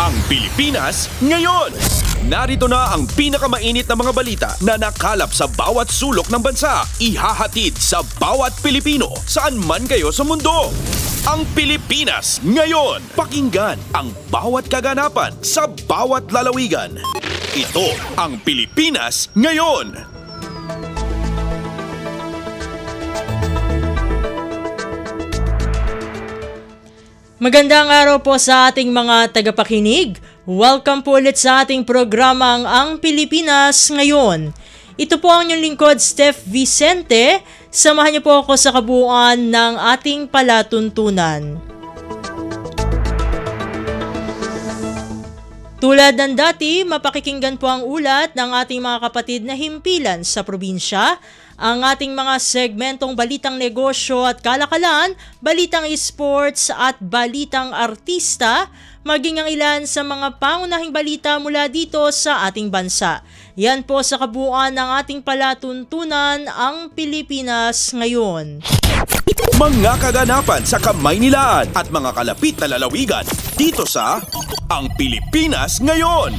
Ang Pilipinas ngayon. Narito na ang pinakamainit na mga balita na nakalap sa bawat sulok ng bansa. Ihahatid sa bawat Pilipino saan man kayo sa mundo. Ang Pilipinas ngayon. Pakinggan ang bawat kaganapan sa bawat lalawigan. Ito ang Pilipinas ngayon. Magandang araw po sa ating mga tagapakinig. Welcome po ulit sa ating programang Ang Pilipinas Ngayon. Ito po ang inyong lingkod, Steph Vicente. Samahan niyo po ako sa kabuuan ng ating palatuntunan. Tulad ng dati, mapakikinggan po ang ulat ng ating mga kapatid na himpilan sa probinsya, ang ating mga segmentong balitang negosyo at kalakalan, balitang esports at balitang artista, maging ang ilan sa mga pangunahing balita mula dito sa ating bansa. Yan po sa kabuuan ng ating palatuntunan, ang Pilipinas ngayon. Mga kaganapan sa Kamaynilaan at mga kalapit na lalawigan dito sa Ang Pilipinas Ngayon.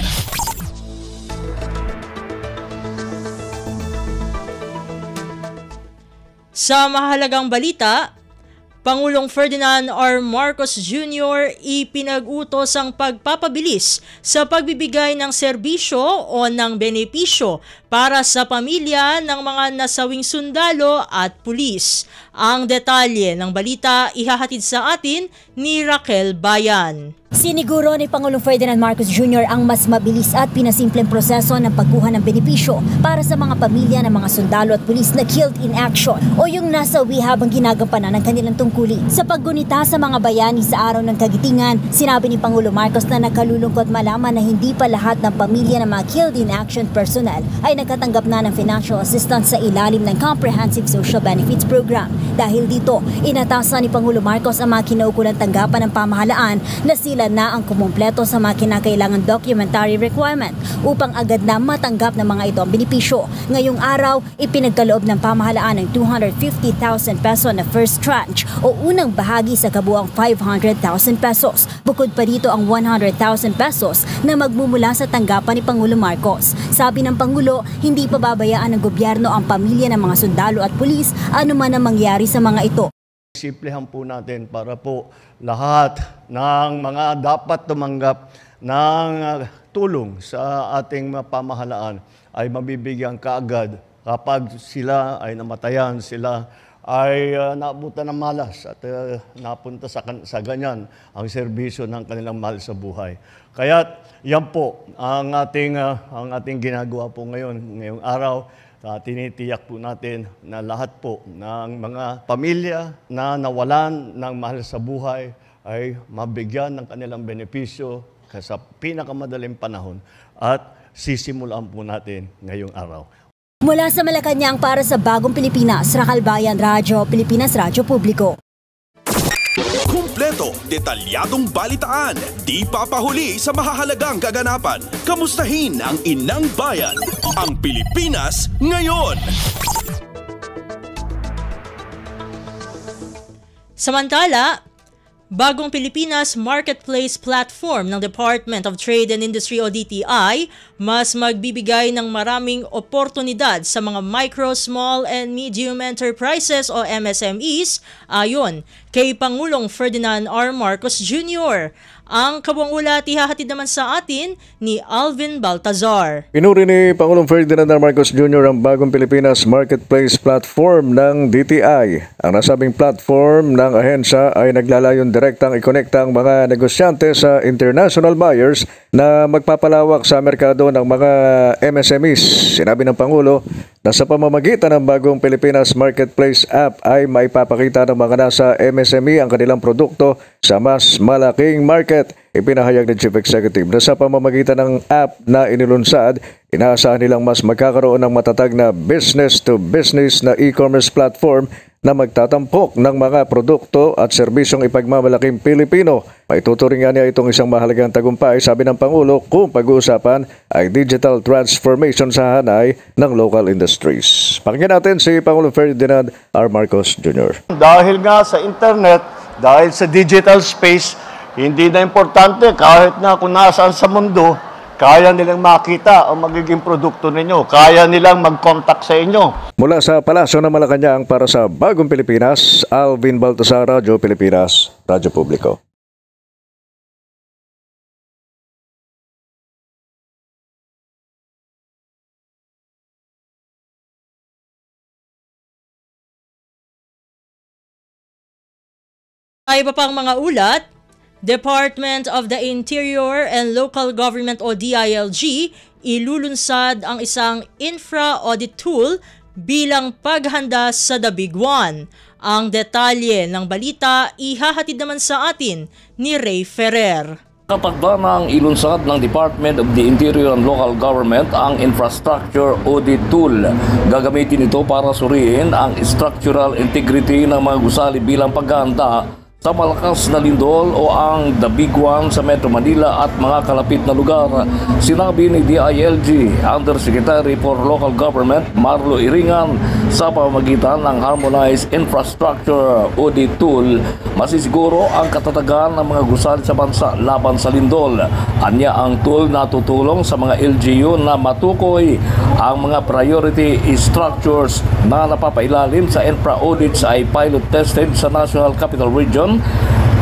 Sa mahalagang balita, Pangulong Ferdinand R. Marcos Jr. ipinag-utos ang pagpapabilis sa pagbibigay ng serbisyo o ng benepisyo para sa pamilya ng mga nasawing sundalo at pulis. Ang detalye ng balita ihahatid sa atin ni Raquel Bayan. Siniguro ni Pangulong Ferdinand Marcos Jr. ang mas mabilis at pinasimpleng proseso ng pagkuha ng benepisyo para sa mga pamilya ng mga sundalo at pulis na killed in action o yung nasawi habang ginagampanan ng kanilang tungkulin. Sa paggunita sa mga bayani sa araw ng Kagitingan, sinabi ni Pangulo Marcos na nakalulungkot malaman na hindi pa lahat ng pamilya ng mga killed in action personnel ay nakatanggap na ng financial assistance sa ilalim ng Comprehensive Social Benefits Program. Dahil dito, inatasan ni Pangulo Marcos ang mga kinaukulang tanggapan ng pamahalaan na sila na ang kumumpleto sa mga kinakailangan documentary requirement upang agad na matanggap ng mga ito ang benepisyo. Ngayong araw, ipinagkaloob ng pamahalaan ng 250,000 peso na first tranche o unang bahagi sa kabuang 500,000 pesos. Bukod pa dito ang 100,000 pesos na magmumula sa tanggapan ni Pangulo Marcos. Sabi ng Pangulo, hindi pababayaan ng gobyerno ang pamilya ng mga sundalo at pulis anuman ang mangyari sa mga ito. Simplihan po natin para po lahat ng mga dapat tumanggap ng tulong sa ating pamahalaan ay mabibigyan kaagad kapag sila ay namatayan, sila ay naabutan ng malas at napunta sa ganyan ang serbisyo ng kanilang mahal sa buhay. Kaya yan po ang ating ginagawa po ngayong araw. Tinitiyak po natin na lahat po ng mga pamilya na nawalan ng mahal sa buhay ay mabigyan ng kanilang benepisyo sa pinakamadaling panahon at sisimulan po natin ngayong araw. Mula sa Malacanang para sa Bagong Pilipinas, Raquel Bayan, Radyo Pilipinas, Radyo Publiko. Kumpleto, detalyadong balitaan, di papahuli sa mahahalagang kaganapan. Kamustahin ang inang bayan, ang Pilipinas ngayon. Samantala, Bagong Pilipinas Marketplace Platform ng Department of Trade and Industry o DTI mas magbibigay ng maraming oportunidad sa mga micro, small and medium enterprises o MSMEs ayon kay Pangulong Ferdinand R. Marcos Jr. Ang kabuang ulat ihahatid naman sa atin ni Alvin Baltazar. Pinuri ni Pangulong Ferdinand R. Marcos Jr. ang Bagong Pilipinas Marketplace Platform ng DTI. Ang nasabing platform ng ahensya ay naglalayon direktang ikonekta ang mga negosyante sa international buyers na magpapalawak sa merkado ng mga MSMEs. Sinabi ng Pangulo na sa pamamagitan ng Bagong Pilipinas Marketplace app ay maipapakita ng mga nasa MSME ang kanilang produkto sa mas malaking market. Ipinahayag ng Chief Executive na sa pamamagitan ng app na inilunsad, inaasahan nilang mas magkakaroon ng matatag na business-to-business na e-commerce platform na magtatampok ng mga produkto at serbisyong ipagmamalaking Pilipino. Maituturing niya itong isang mahalagang tagumpay, sabi ng Pangulo, kung pag-uusapan ay digital transformation sa hanay ng local industries. Pakinggan natin si Pangulong Ferdinand R. Marcos Jr. Dahil nga sa internet, dahil sa digital space, Hindi na importante kahit na kung nasaan sa mundo, kaya nilang makita ang magiging produkto ninyo. Kaya nilang mag-contact sa inyo. Mula sa Palasyo ng Malacanang para sa Bagong Pilipinas, Alvin Baltasar, Radyo Pilipinas, Radyo Publiko. Ay iba pang mga ulat, Department of the Interior and Local Government o DILG ilulunsad ang isang infra-audit tool bilang paghanda sa The Big One. Ang detalye ng balita ihahatid naman sa atin ni Ray Ferrer. Katakda ng ilunsad ng Department of the Interior and Local Government ang Infrastructure Audit Tool. Gagamitin ito para suriin ang structural integrity ng mga gusali bilang paghahanda sa malakas na lindol o ang The Big One sa Metro Manila at mga kalapit na lugar. Sinabi ni DILG Undersecretary for Local Government Marlo Iringan sa pamamagitan ng Harmonized Infrastructure Audit Tool, masisiguro ang katatagan ng mga gusali sa bansa laban sa lindol. Anya ang tool na tutulong sa mga LGU na matukoy ang mga priority structures na napapailalim sa infra audits ay pilot tested sa National Capital Region,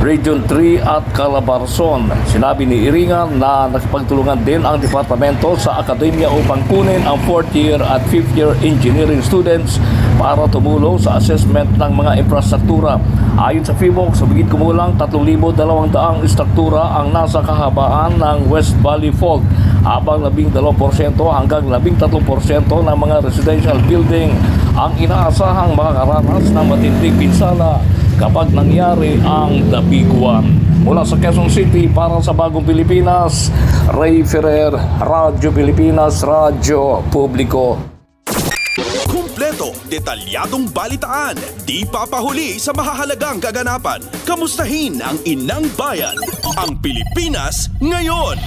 Region 3 at Calabarzon. Sinabi ni Iringan na nakipagtulungan din ang departamento sa akademya upang kunin ang 4th year at 5th year engineering students para tumulong sa assessment ng mga infrastruktura. Ayon sa FIVOC, sa bigit kumulang 3,200 istruktura ang nasa kahabaan ng West Valley Fault, habang 12% hanggang 13% ng mga residential building ang inaasahang makakaranas ng matinding pinsala kapag nangyari ang The Big One. Mula sa Quezon City para sa Bagong Pilipinas, Ray Ferrer, Radyo Pilipinas, Radyo Publiko. Kumpleto, detalyadong balitaan, di papahuli sa mahahalagang kaganapan. Kamustahin ang inang bayan, ang Pilipinas ngayon.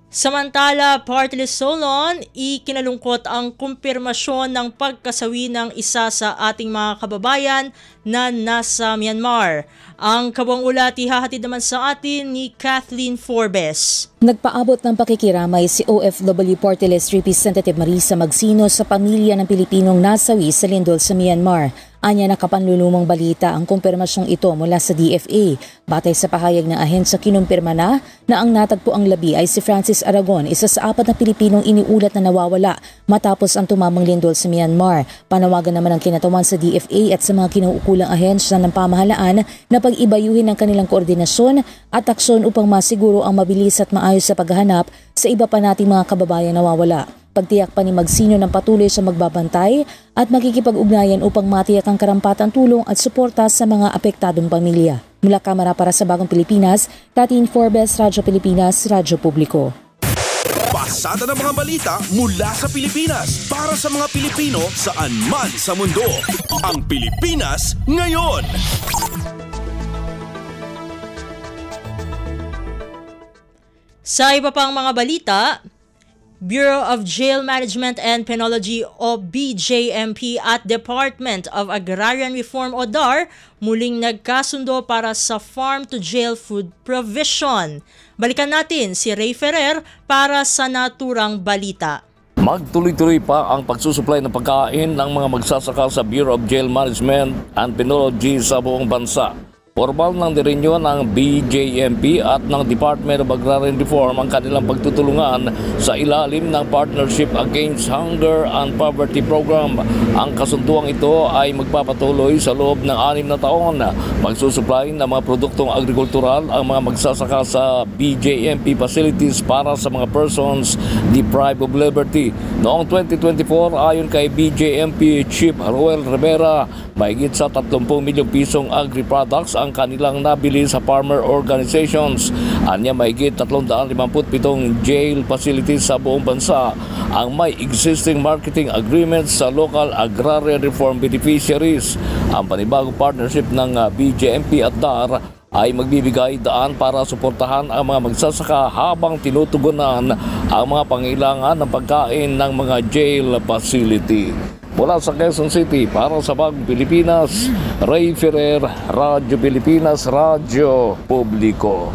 Samantala, Party List Solon, ikinalungkot ang kumpirmasyon ng pagkasawi ng isa sa ating mga kababayan na nasa Myanmar. Ang kabuang ulat ihahatid naman sa atin ni Kathleen Forbes. Nagpaabot ng pakikiramay si OFW Party List Representative Marisa Magsino sa pamilya ng Pilipinong nasawi sa lindol sa Myanmar. Anya nakapanlulumang balita ang kumpirmasyong ito mula sa DFA. Batay sa pahayag ng ahensya, kinumpirma na ang natagpuang labi ay si Francis Aragon, isa sa 4 na Pilipinong iniulat na nawawala matapos ang tumamang lindol sa Myanmar. Panawagan naman ang kinatawan sa DFA at sa mga kinauukulang ahensya ng pamahalaan na pag-ibayuhin ang kanilang koordinasyon at aksyon upang masiguro ang mabilis at maayos sa paghahanap sa iba pa nating mga kababayang nawawala. Pagtiyak pa ni Magsino ng patuloy sa magbabantay at makikipag-ugnayan upang matiyak ang karampatang tulong at suporta sa mga apektadong pamilya. Mula Kamara para sa Bagong Pilipinas, Kathleen Forbes, Radyo Pilipinas, Radyo Publiko. Pasada ng mga balita mula sa Pilipinas para sa mga Pilipino saan man sa mundo. Ang Pilipinas ngayon. Sa iba pang mga balita, Bureau of Jail Management and Penology o BJMP at Department of Agrarian Reform o DAR muling nagkasundo para sa farm-to-jail food provision. Balikan natin si Ray Ferrer para sa naturang balita. Magtuloy-tuloy pa ang pagsusupply ng pagkain ng mga magsasaka sa Bureau of Jail Management and Penology sa buong bansa. Formal ng direnyo ng BJMP at ng Department of Agrarian Reform ang kanilang pagtutulungan sa ilalim ng Partnership Against Hunger and Poverty Program. Ang kasunduang ito ay magpapatuloy sa loob ng 6 na taon. Pagsusupply ng mga produktong agrikultural ang mga magsasaka sa BJMP facilities para sa mga persons deprived of liberty. Noong 2024, ayon kay BJMP Chief Roel Rivera, mahigit sa 30 milyong pisong agri-products ang kanilang nabili sa farmer organizations. Anya mahigit 357 jail facilities sa buong bansa ang may existing marketing agreements sa local agrarian reform beneficiaries. Ang panibagong partnership ng BJMP at DAR ay magbibigay daan para suportahan ang mga magsasaka habang tinutugunan ang mga pangailangan ng pagkain ng mga jail facility. Mula sa Quezon City, para sa Bagong Pilipinas, Ray Ferrer, Radyo Pilipinas, Radyo Publiko.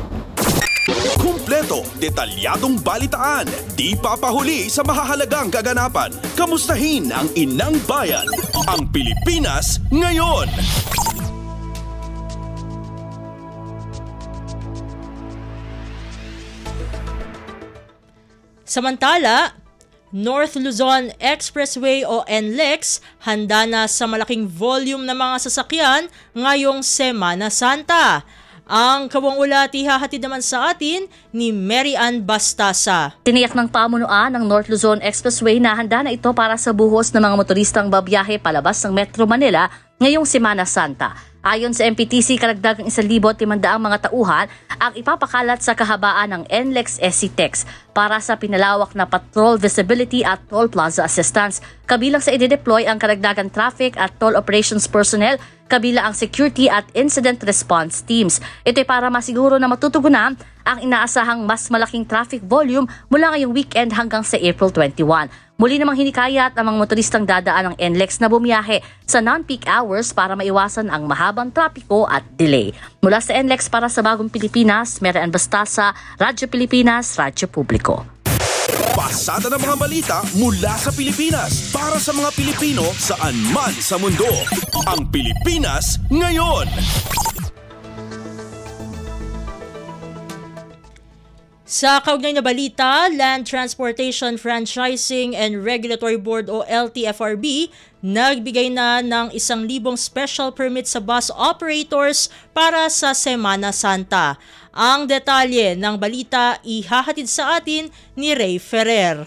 Kumpleto, detalyadong balitaan, di papahuli sa mahahalagang kaganapan. Kamustahin ang inang bayan, ang Pilipinas ngayon. Samantala, North Luzon Expressway o NLEX handa na sa malaking volume ng mga sasakyan ngayong Semana Santa. Ang kawang ulat ihahatid naman sa atin ni Mary Ann Bastasa. Tiniyak ng pamunuan ng North Luzon Expressway na handa na ito para sa buhos ng mga motoristang babiyahe palabas ng Metro Manila ngayong Semana Santa. Ayon sa MPTC, karagdagang 1,500 mga tauhan ang ipapakalat sa kahabaan ng NLEX SC-TEX para sa pinalawak na patrol visibility at toll plaza assistance. Kabilang sa ide-deploy ang karagdagang traffic at toll operations personnel, kabila ang security at incident response teams. Ito'y para masiguro na matutugunan ang inaasahang mas malaking traffic volume mula ngayong weekend hanggang sa April 21. Muli namang hinikayat ang mga motoristang dadaan ng NLEX na bumiyahe sa non-peak hours para maiwasan ang mahabang trapiko at delay. Mula sa NLEX para sa Bagong Pilipinas, Mary Ann Bastasa, Radyo Pilipinas, Radyo Publiko. Pasada ng mga balita mula sa Pilipinas para sa mga Pilipino saan man sa mundo. Ang Pilipinas ngayon. Sa kaugnay na balita, Land Transportation Franchising and Regulatory Board o LTFRB nagbigay na ng 1,000 special permit sa bus operators para sa Semana Santa. Ang detalye ng balita ihahatid sa atin ni Ray Ferrer.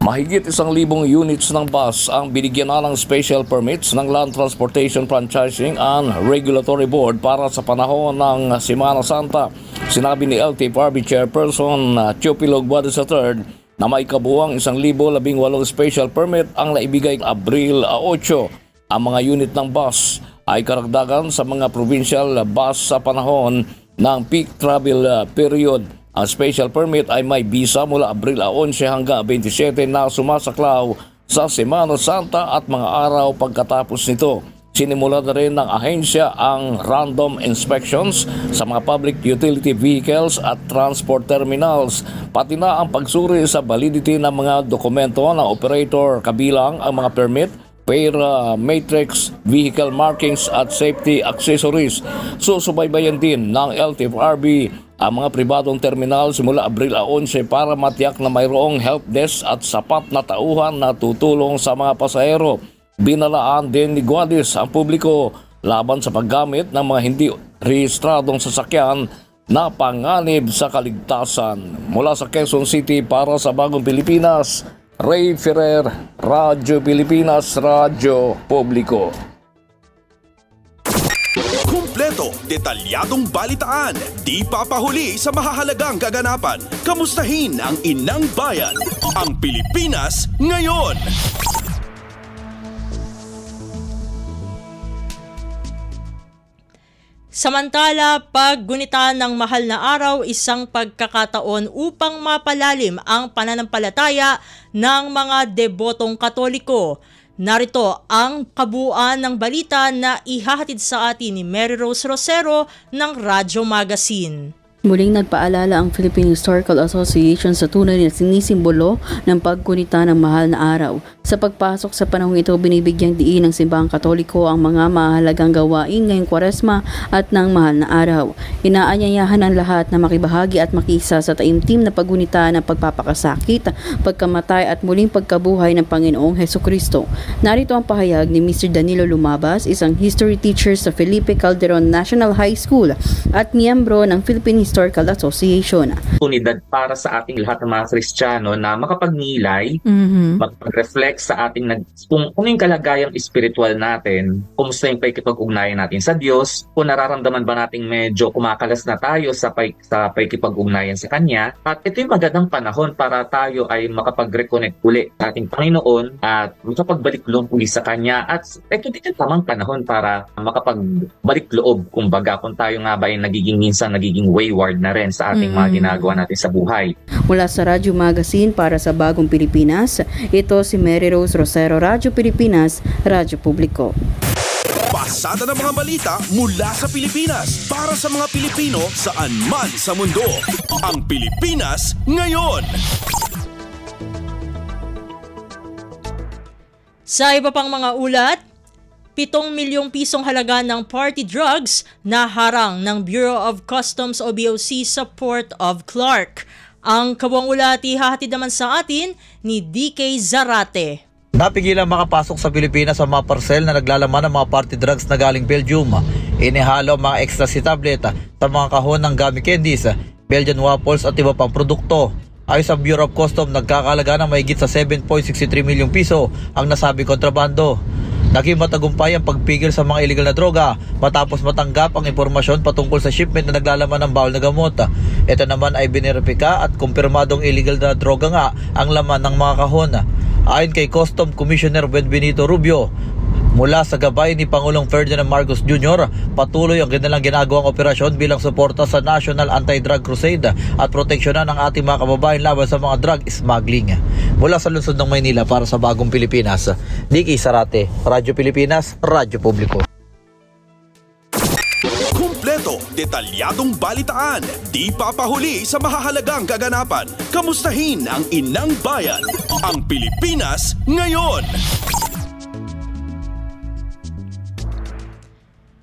Mahigit 1,000 units ng bus ang binigyan na ng special permits ng Land Transportation Franchising and Regulatory Board para sa panahon ng Semana Santa. Sinabi ni LTFRB Chairperson Teopilo Guades III na may kabuuang 1,018 special permit ang naibigay Abril 8. Ang mga unit ng bus ay karagdagan sa mga provincial bus sa panahon ng peak travel period. Ang special permit ay may visa mula Abril 11 hanggang 27 na sumasaklaw sa Semana Santa at mga araw pagkatapos nito. Sinimula na rin ng ahensya ang random inspections sa mga public utility vehicles at transport terminals, pati na ang pagsuri sa validity ng mga dokumento ng operator kabilang ang mga permit, pera, matrix, vehicle markings at safety accessories. Susubaybayan din ng LTFRB ang mga pribadong terminal simula Abril 11 para matiyak na mayroong help desk at sapat na tauhan na tutulong sa mga pasahero. Binalaan din ni Guades ang publiko laban sa paggamit ng mga hindi rehistradong sasakyan na panganib sa kaligtasan. Mula sa Quezon City para sa Bagong Pilipinas, Ray Ferrer, Radyo Pilipinas, Radyo Publiko. Kumpleto, detalyadong balitaan, di papahuli sa mahahalagang kaganapan. Kamustahin ang inang bayan, ang Pilipinas ngayon. Samantala, paggunitan ng mahal na araw, isang pagkakataon upang mapalalim ang pananampalataya ng mga debotong Katoliko. Narito ang kabuuan ng balita na ihahatid sa atin ni Mary Rose Rosero ng Radyo Magazine. Muling nagpaalala ang Philippine Historical Association sa tunay na sinisimbolo ng paggunita ng mahal na araw. Sa pagpasok sa panahong ito, binibigyang diin ng simbahang Katoliko ang mga mahalagang gawain ngayong Kwaresma at ng mahal na araw. Inaanyayahan ang lahat na makibahagi at makisa sa taimtim na paggunita ng pagpapakasakit, pagkamatay at muling pagkabuhay ng Panginoong Hesukristo. Narito ang pahayag ni Mr. Danilo Lumabas, isang history teacher sa Felipe Calderon National High School at miyembro ng Philippine Historical Association. Oportunidad para sa ating lahat ng mga Kristiyano na makapagnilay, magpag-reflect sa ating kung yung kalagayang espiritual natin, kumusta yung pakikipag-ugnayan natin sa Diyos, kung nararamdaman ba nating medyo kumakalas na tayo sa pakikipag-ugnayan sa Kanya. At ito yung magandang panahon para tayo ay makapag-reconnect uli sa ating Panginoon at makapagbalik loob uli sa Kanya. At ito din yung tamang panahon para makapagbalik loob, kumbaga, kung tayo nga ba ay nagiging wayward reward na rin sa ating mga ginagawa natin sa buhay. Mula sa Radyo Magazine para sa Bagong Pilipinas, ito si Mary Rose Rosero, Radyo Pilipinas, Radyo Publiko. Pasada ng mga balita mula sa Pilipinas para sa mga Pilipino saan man sa mundo. Ang Pilipinas Ngayon. Sa iba pang mga ulat, 7 milyong pisong halaga ng party drugs na harang ng Bureau of Customs o BOC sa Port of Clark. Ang kabuang ulat ihahatid naman sa atin ni DK Zarate. Napigilang makapasok sa Pilipinas ang mga parcel na naglalaman ng mga party drugs na galing Belgium. Inihalo mga ecstasy tablet sa mga kahon ng gummy candies, Belgian waffles at iba pang produkto. Ayon sa Bureau of Customs, nagkakalaga ng mahigit sa 7.63 milyong piso ang nasabing kontrabando. Naging matagumpay ang pagpigil sa mga illegal na droga matapos matanggap ang impormasyon patungkol sa shipment na naglalaman ng bawal na gamot. Ito naman ay bineripika at kumpirmadong illegal na droga nga ang laman ng mga kahon. Ayon kay Customs Commissioner Benito Rubio, mula sa gabay ni Pangulong Ferdinand Marcos Jr., patuloy ang kanilang ginagawang operasyon bilang suporta sa National Anti-Drug Crusade at proteksyonan ang ating mga kababayan laban sa mga drug smuggling. Mula sa lungsod ng Maynila para sa Bagong Pilipinas, DK Zarate, Radyo Pilipinas, Radyo Publiko. Kumpleto, detalyadong balitaan, di papahuli sa mahahalagang kaganapan. Kamustahin ang inang bayan, ang Pilipinas Ngayon.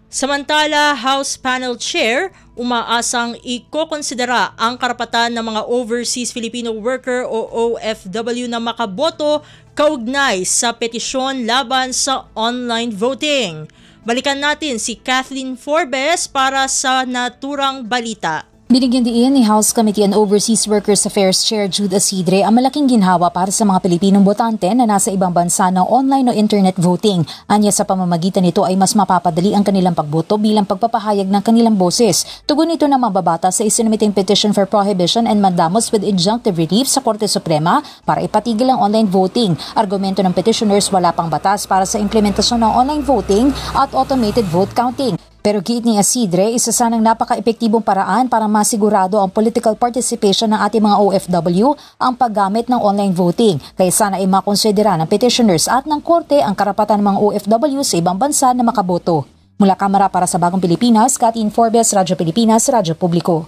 Samantala, House Panel Chair umaasang ikokonsidera ang karapatan ng mga Overseas Filipino Worker o OFW na makaboto kaugnay sa petisyon laban sa online voting. Balikan natin si Kathleen Forbes para sa naturang balita. Binigyan diin ni House Committee on Overseas Workers Affairs Chair Jude Asidre ang malaking ginhawa para sa mga Pilipinong botante na nasa ibang bansa ng online o internet voting. Anya sa pamamagitan nito ay mas mapapadali ang kanilang pagboto bilang pagpapahayag ng kanilang boses. Tugon ito na mababata sa isinamiting petition for prohibition and mandamus with injunctive relief sa Korte Suprema para ipatigil ang online voting. Argumento ng petitioners, wala pang batas para sa implementasyon ng online voting at automated vote counting. Pero giit ni Asidre, isa sanang napaka-epektibong paraan para masigurado ang political participation ng ating mga OFW ang paggamit ng online voting. Kaya sana ay makonsidera ng petitioners at ng korte ang karapatan ng mga OFW sa ibang bansa na makaboto. Mula Kamara para sa Bagong Pilipinas, Kathleen Forbes, Radyo Pilipinas, Radyo Publiko.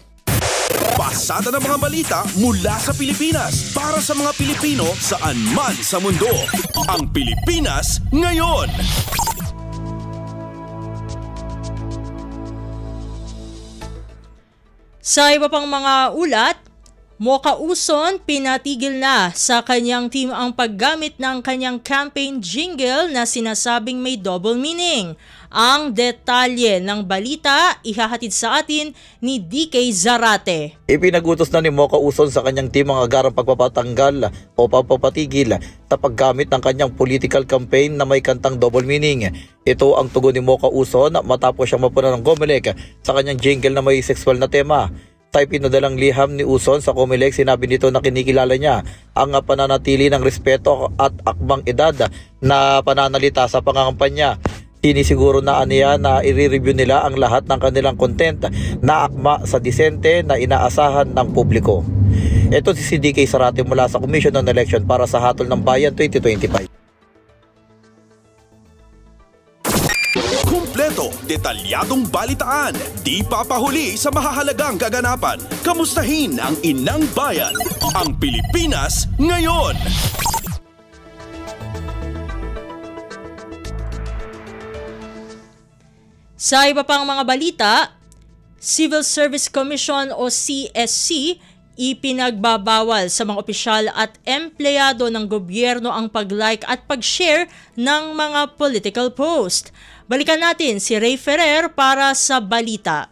Pasada ng mga balita mula sa Pilipinas para sa mga Pilipino saan man sa mundo. Ang Pilipinas Ngayon. Sa iba pang mga ulat, Mocha Uson pinatigil na sa kanyang team ang paggamit ng kanyang campaign jingle na sinasabing may double meaning. Ang detalye ng balita ihahatid sa atin ni DK Zarate. Ipinagutos na ni Mocha Uson sa kanyang team ang agarang pagpapatanggal o pagpapatigil sa paggamit ng kanyang political campaign na may kantang double meaning. Ito ang tugon ni Mocha Uson matapos siyang mapuna ng COMELEC sa kanyang jingle na may sexual na tema. Sa ipinadalang liham ni Uson sa COMELEC, sinabi nito na kinikilala niya ang pananatili ng respeto at akbang edad na pananalita sa pangangampanya. Sinisiguro na aniya na i-review nila ang lahat ng kanilang content na akma sa disente na inaasahan ng publiko. Ito si DK Zarate mula sa Commission on Election para sa Hatol ng Bayan 2025. Kumpleto, detalyadong balitaan, di papahuli sa mahahalagang kaganapan. Kamustahin ang inang bayan, ang Pilipinas Ngayon. Sa iba pang mga balita, Civil Service Commission o CSC ipinagbabawal sa mga opisyal at empleyado ng gobyerno ang pag-like at pag-share ng mga political post. Balikan natin si Ray Ferrer para sa balita.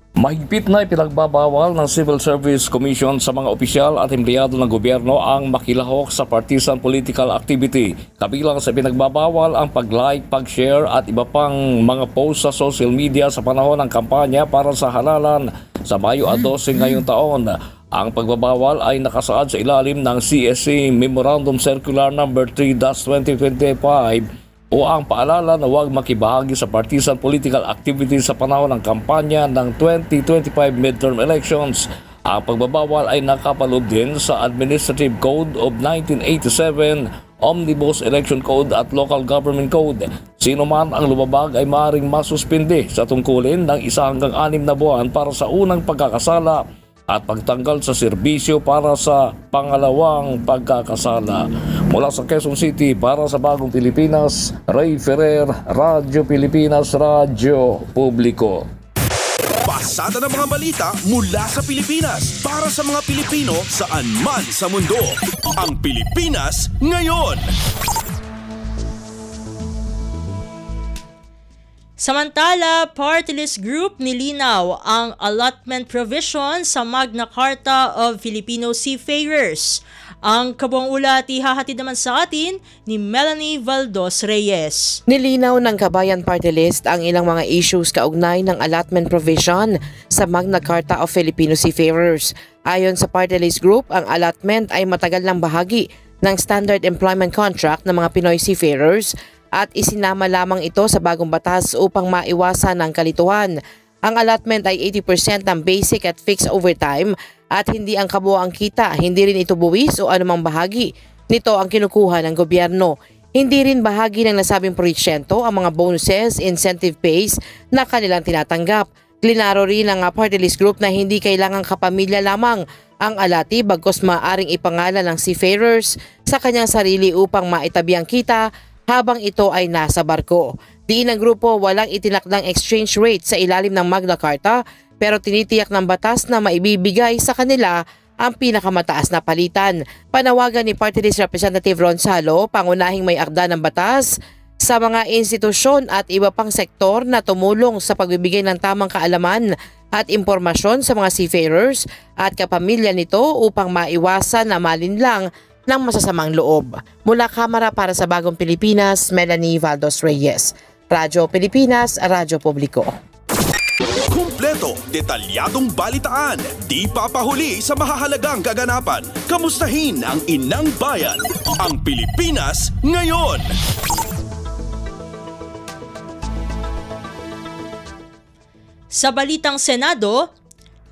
Mahigpit na ipinagbabawal ng Civil Service Commission sa mga opisyal at empleyado ng gobyerno ang makilahok sa partisan political activity. Kabilang sa pinagbabawal ang pag-like, pag-share at iba pang mga post sa social media sa panahon ng kampanya para sa halalan sa Mayo 12 ngayong taon. Ang pagbabawal ay nakasaad sa ilalim ng CSC Memorandum Circular No. 3-2025 o ang paalala na huwag makibahagi sa partisan political activities sa panahon ng kampanya ng 2025 midterm elections. Ang pagbabawal ay nakapaloob din sa Administrative Code of 1987, Omnibus Election Code at Local Government Code. Sino man ang lumabag ay maaaring masuspindi sa tungkulin ng 1 hanggang 6 na buwan para sa unang pagkakasala at pagtanggal sa serbisyo para sa pangalawang pagkakasala. Mula sa Quezon City, para sa Bagong Pilipinas, Ray Ferrer, Radyo Pilipinas, Radyo Publiko. Pasada ng mga balita mula sa Pilipinas para sa mga Pilipino saan man sa mundo. Ang Pilipinas ngayon. Samantala, Party List Group nilinaw ang allotment provision sa Magna Carta of Filipino Seafarers. Ang kabuang ulat ihahatid naman sa atin ni Melanie Valdos Reyes. Nilinaw ng Kabayan Party List ang ilang mga issues kaugnay ng allotment provision sa Magna Carta of Filipino Seafarers. Ayon sa Party List Group, ang allotment ay matagal ng bahagi ng Standard Employment Contract ng mga Pinoy Seafarers at isinama lamang ito sa bagong batas upang maiwasan ang kalituhan. Ang allotment ay 80% ng basic at fixed overtime at hindi ang kabuoang kita, hindi rin ito buwis o anumang bahagi nito ang kinukuha ng gobyerno. Hindi rin bahagi ng nasabing porsyento ang mga bonuses, incentive pays na kanilang tinatanggap. Klinaro rin ng Party List Group na hindi kailangang kapamilya lamang ang alati bagkus maaaring ipangalan ng seafarers sa kanyang sarili upang maitabi ang kita habang ito ay nasa barko. Diin ng grupo walang itinakdang exchange rate sa ilalim ng Magna Carta pero tinitiyak ng batas na maibibigay sa kanila ang pinakamataas na palitan. Panawagan ni Party List Representative Ron Salo, pangunahing may akda ng batas sa mga institusyon at iba pang sektor na tumulong sa pagbibigay ng tamang kaalaman at impormasyon sa mga seafarers at kapamilya nito upang maiwasan na malinlang ng masasamang loob. Mula Kamara para sa Bagong Pilipinas, Melanie Valdos Reyes. Radyo Pilipinas, Radyo Publiko. Kumpleto, detalyadong balitaan, di papahuli sa mahahalagang kaganapan. Kamustahin ang inang bayan, ang Pilipinas ngayon. Sa balitang Senado,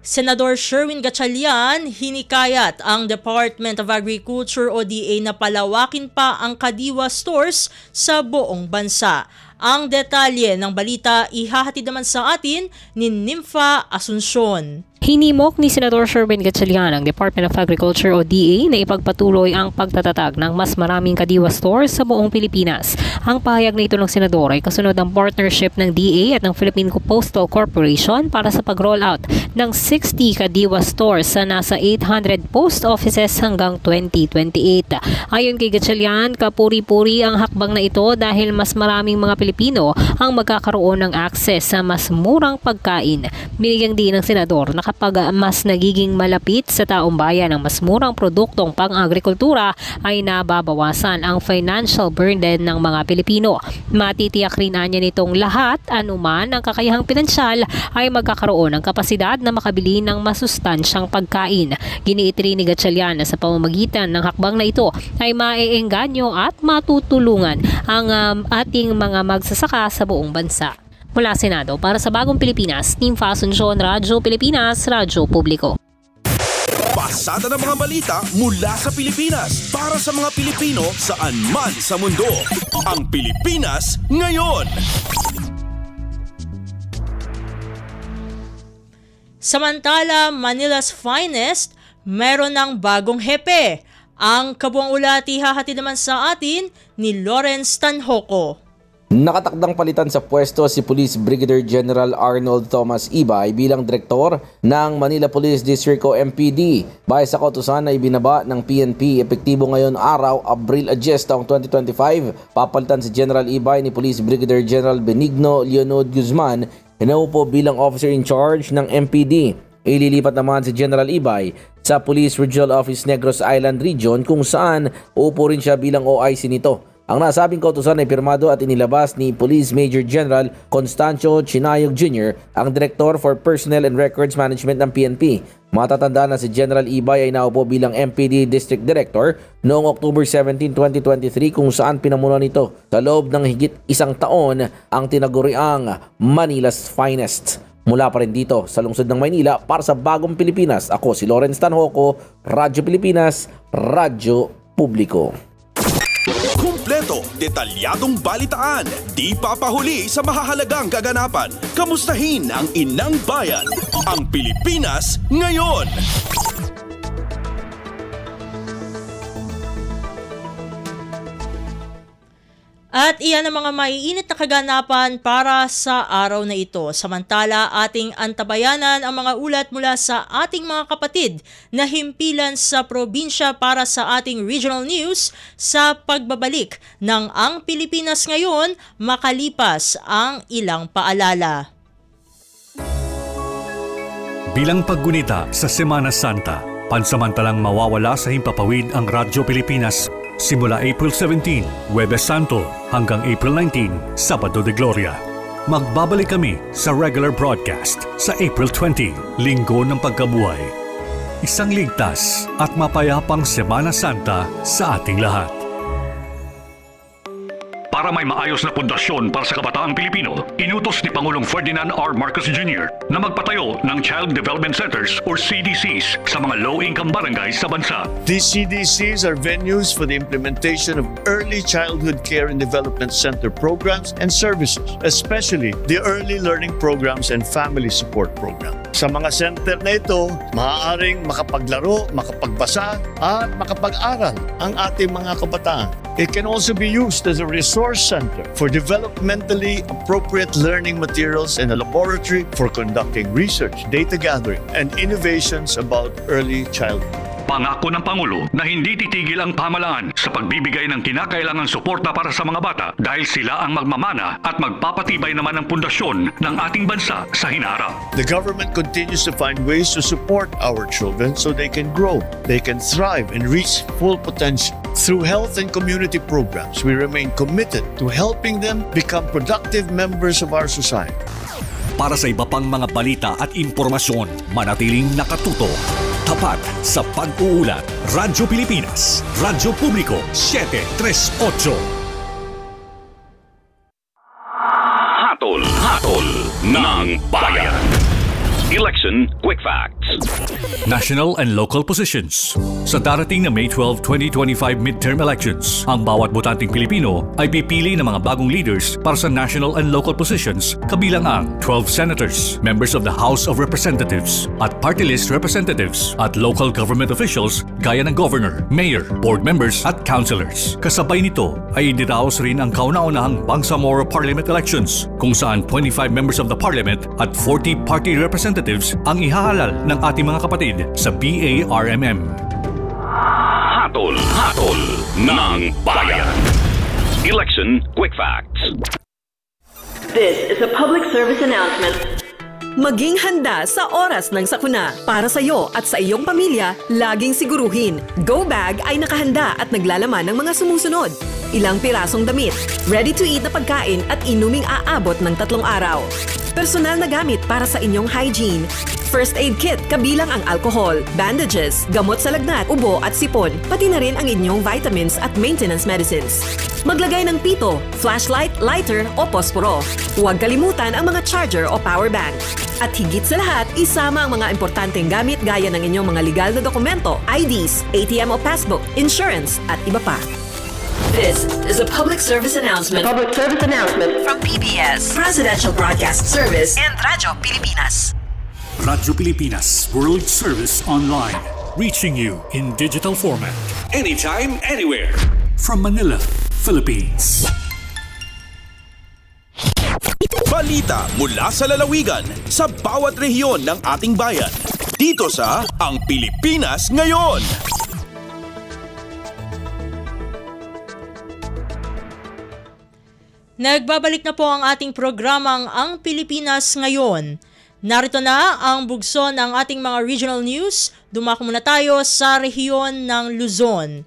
Senador Sherwin Gatchalian hinikayat ang Department of Agriculture o DA na palawakin pa ang Kadiwa stores sa buong bansa. Ang detalye ng balita ihahatid naman sa atin ni Nympha Asuncion. Hinimok ni Senador Sherwin Gatchalian ang Department of Agriculture o DA na ipagpatuloy ang pagtatatag ng mas maraming Kadiwa stores sa buong Pilipinas. Ang pahayag na ito ng Senador ay kasunod ng partnership ng DA at ng Philippine Postal Corporation para sa pag-roll out ng 60 Kadiwa stores sa nasa 800 post offices hanggang 2028. Ayon kay Gatchalian, kapuri-puri ang hakbang na ito dahil mas maraming mga Pilipino ang magkakaroon ng access sa mas murang pagkain. Binigyang din ng Senador na kapag mas nagiging malapit sa taong bayan ang mas murang produktong pang-agrikultura ay nababawasan ang financial burden ng mga Pilipino. Matitiyak rin niya nitong lahat, anuman ang kakayahang pinansyal, ay magkakaroon ng kapasidad na makabili ng masustansyang pagkain. Giniit rin ni Gatchalian na sa pamamagitan ng hakbang na ito ay maeengganyo at matutulungan ang ating mga magsasaka sa buong bansa. Mula Senado, para sa Bagong Pilipinas, Nympha Asuncion, Radyo Pilipinas, Radyo Publiko. Pasada ng mga balita mula sa Pilipinas para sa mga Pilipino saan man sa mundo. Ang Pilipinas ngayon. Samantala, Manila's Finest, meron ng bagong hepe. Ang kabuang ulat ihahatid naman sa atin ni Lawrence Tanhoco. Nakatakdang palitan sa pwesto si Police Brigadier General Arnold Thomas Ibay bilang direktor ng Manila Police District o MPD. Base sa kautusan na ibinaba ng PNP, epektibo ngayon araw, Abril 10 taong 2025, papalitan si General Ibay ni Police Brigadier General Benigno Leonod Guzman, inaupo bilang officer in charge ng MPD. Ililipat naman si General Ibay sa Police Regional Office Negros Island Region kung saan uupo rin siya bilang OIC nito. Ang nasabing kautusan ay pirmado at inilabas ni Police Major General Constancio Chinayog Jr., ang Director for Personnel and Records Management ng PNP. Matatandaan na si General Ibay ay naupo bilang MPD District Director noong October 17, 2023 kung saan pinamunuan nito sa loob ng higit isang taon ang tinaguriang Manila's Finest. Mula pa rin dito sa lungsod ng Maynila para sa Bagong Pilipinas, ako si Lawrence Tanhoco, Radyo Pilipinas, Radyo Publiko. Kumpleto, detalyadong balitaan, di papahuli sa mahahalagang kaganapan. Kamustahin ang inang bayan, ang Pilipinas ngayon. At iyan ang mga maiinit na kaganapan para sa araw na ito. Samantala, ating antabayanan ang mga ulat mula sa ating mga kapatid na himpilan sa probinsya para sa ating regional news sa pagbabalik ng Ang Pilipinas Ngayon makalipas ang ilang paalala. Bilang paggunita sa Semana Santa, pansamantalang mawawala sa himpapawid ang Radyo Pilipinas simula April 17, Huwebes Santo, hanggang April 19, Sabado de Gloria. Magbabalik kami sa regular broadcast sa April 20, Linggo ng Pagkabuhay. Isang ligtas at mapayapang Semana Santa sa ating lahat. Para may maayos na pundasyon para sa kabataang Pilipino, inutos ni Pangulong Ferdinand R. Marcos Jr. na magpatayo ng Child Development Centers or CDCs sa mga low-income barangays sa bansa. These CDCs are venues for the implementation of early childhood care and development center programs and services, especially the early learning programs and family support program. Sa mga center na ito, maaaring makapaglaro, makapagbasa, at makapag-aral ang ating mga kabataan. It can also be used as a resource center for developmentally appropriate learning materials and a laboratory for conducting research, data gathering, and innovations about early childhood. Pangako ng Pangulo na hindi titigil ang pamahalaan sa pagbibigay ng kinakailangang suporta para sa mga bata dahil sila ang magmamana at magpapatibay naman ng pundasyon ng ating bansa sa hinaharap. The government continues to find ways to support our children so they can grow, they can thrive and reach full potential. Through health and community programs, we remain committed to helping them become productive members of our society. Para sa iba pang mga balita at impormasyon, manatiling nakatuto. Tapat sa pag-uulat. Radyo Pilipinas, Radyo Publiko, 738. Hatol ng Bayan. Election Quick Facts. National and local positions. Sa darating na May 12, 2025 midterm elections, ang bawat botanteng Pilipino ay pipili ng mga bagong leaders para sa national and local positions kabilang ang 12 senators, members of the House of Representatives, at party list representatives at local government officials gaya ng governor, mayor, board members at councilors. Kasabay nito ay idiraos rin ang kauna-unahang Bangsamoro Parliament elections kung saan 25 members of the parliament at 40 party representatives ang ihahalal ng ating mga kapatid sa BARMM. Hatol ng Bayan. Election Quick Facts. This is a public service announcement. Maging handa sa oras ng sakuna. Para sa iyo at sa iyong pamilya, laging siguruhin. Go Bag ay nakahanda at naglalaman ng mga sumusunod. Ilang pirasong damit, ready-to-eat na pagkain at inuming aabot ng 3 araw. Personal na gamit para sa inyong hygiene. First aid kit kabilang ang alcohol, bandages, gamot sa lagnat, ubo at sipon, pati na rin ang inyong vitamins at maintenance medicines. Maglagay ng pito, flashlight, lighter o posporo. Huwag kalimutan ang mga charger o power bank. At higit sa lahat, isama ang mga importanteng gamit gaya ng inyong mga legal na dokumento, IDs, ATM o passbook, insurance at iba pa. This is a public service announcement. Public service announcement from PBS, Presidential Broadcast Service, and Radyo Pilipinas. Radyo Pilipinas World Service Online, reaching you in digital format. Anytime, anywhere. From Manila, Philippines. Balita mula sa lalawigan sa bawat rehiyon ng ating bayan. Dito sa Ang Pilipinas Ngayon. Nagbabalik na po ang ating programang Ang Pilipinas Ngayon. Narito na ang bugso ng ating mga regional news. Dumako muna tayo sa rehiyon ng Luzon.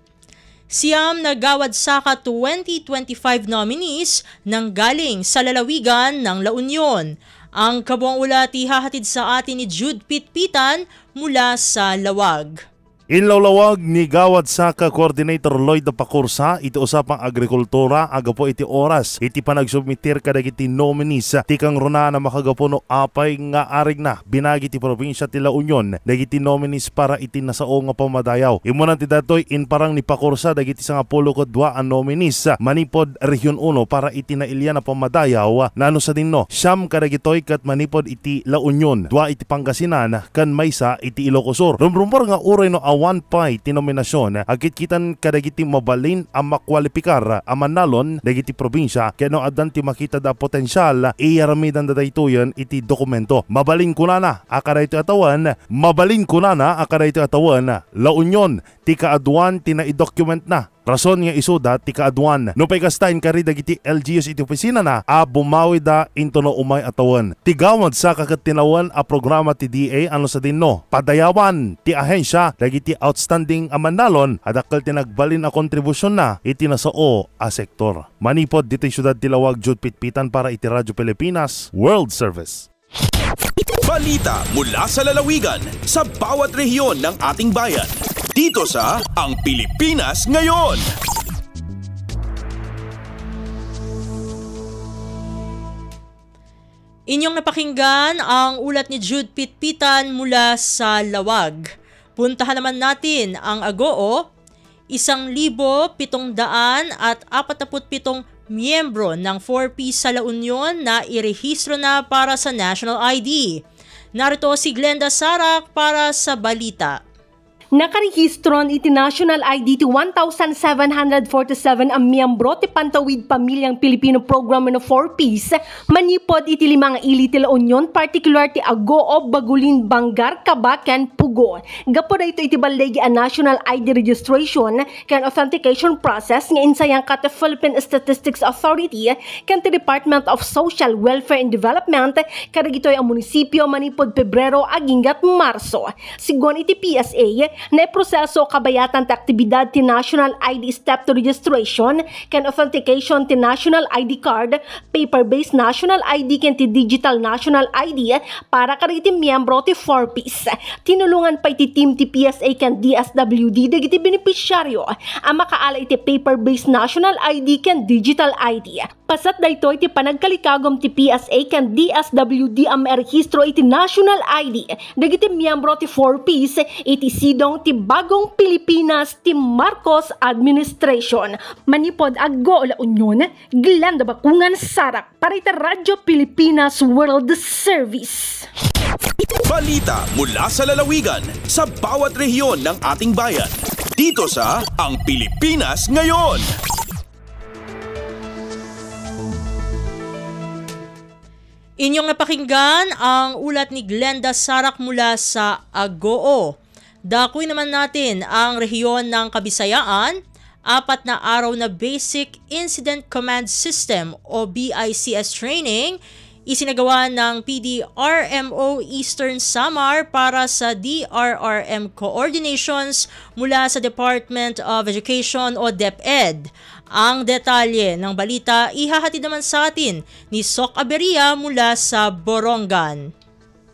Siyam na Gawad Saka 2025 nominees nang galing sa lalawigan ng La Union. Ang kabuang ulat ihahatid sa atin ni Jude Pitpitan mula sa Lawag. Inlawlawag ni Gawad Saka Coordinator Lloyd Pakursa iti usapang agrikultura agapo iti oras iti panagsubmitir kadagiti nominees ti kang runa na makagapo no apay nga arig na binagi ti probinsya ti La Union dagiti nominees para iti nasao nga pamadayaw. Imunan ti datoy in parang ni Pakursa dagiti 12 ang nominees manipod Region 1 para iti nailya na pamadayaw nano sa dinno siyam kadagitoy kat manipod iti La Union, 2 iti Pangasinan kan maysa iti Ilocos Sur. Rumrumpor nga uray no one pay tinominasyon agit kitan kadagiti mabalin ang makwalipikar ang manalon dagiti probinsya keno adan ti makita da potensyal iyaramidan da daytoyen iti dokumento. Mabalin kunana akara ito atawan, mabalin kunana akara ito atawan La Union ti kaaduan ti naidocument na. Rason nga isuda ti kaaduan. No pay kastain kari dagiti LGUs iti opisina na bumawi da into no umay atawan. Ti Gawad Saka ket tinawan a programa ti DA ano sa dinno. Padayawan ti ahensya dagiti outstanding amanalon adakkel ti nagbalin a kontribusyon na iti nasao a sektor. Manipod dito syudad ti Lawag, Jude Pitpitan para iti Radyo Pilipinas World Service. Balita mula sa lalawigan sa bawat rehiyon ng ating bayan. Dito sa Ang Pilipinas Ngayon. Inyong napakinggan ang ulat ni Jude Pitpitan mula sa Lawag. Puntahan naman natin ang Agoo. 1,747 miyembro ng 4P sa La Union na irehistro na para sa National ID. Narito si Glenda Sarak para sa balita. Nakarehistron iti National ID ti 1,747 ang miyembro ti Pantawid Pamilyang Pilipino Program no 4Ps manipod iti 5 ili ti La Union, particular ti Agoo, Bagulin, Bangar, Kabakan, Pugo. Gapod ito iti balegi a National ID registration kan authentication process nga insayang ka ti Philippine Statistics Authority kan ti Department of Social Welfare and Development kadagitoy ang munisipyo manipod Pebrero aginggat Marso. Sigon iti PSA na proseso kabayatan ti aktibidad ti National ID step to registration ken authentication ti National ID card, paper-based National ID ken ti digital National ID para kadagiti miyembro ti 4Ps. Tinulungan pa iti team ti PSA ken DSWD dagiti benepisyaryo ang makaala iti paper-based National ID ken digital ID. Pasat daytoy ti panagkalikagom ti PSA ken DSWD ang merehistro iti National ID dagiti miyembro ti 4Ps iti sidong ti Bagong Pilipinas ti Marcos Administration. Manipod Agoo, La Union, Glenda Bakungan Sarak para iti Radyo Pilipinas World Service. Balita mula sa lalawigan sa bawat rehiyon ng ating bayan. Dito sa Ang Pilipinas Ngayon. Inyong napakinggan ang ulat ni Glenda Sarak mula sa Agoo. Dakuin naman natin ang rehiyon ng Kabisayaan. 4 na araw na Basic Incident Command System o BICS training isinagawa ng PDRMO Eastern Samar para sa DRRM coordinations mula sa Department of Education o DepEd. Ang detalye ng balita ihahatid naman sa atin ni Sok Aberia mula sa Borongan.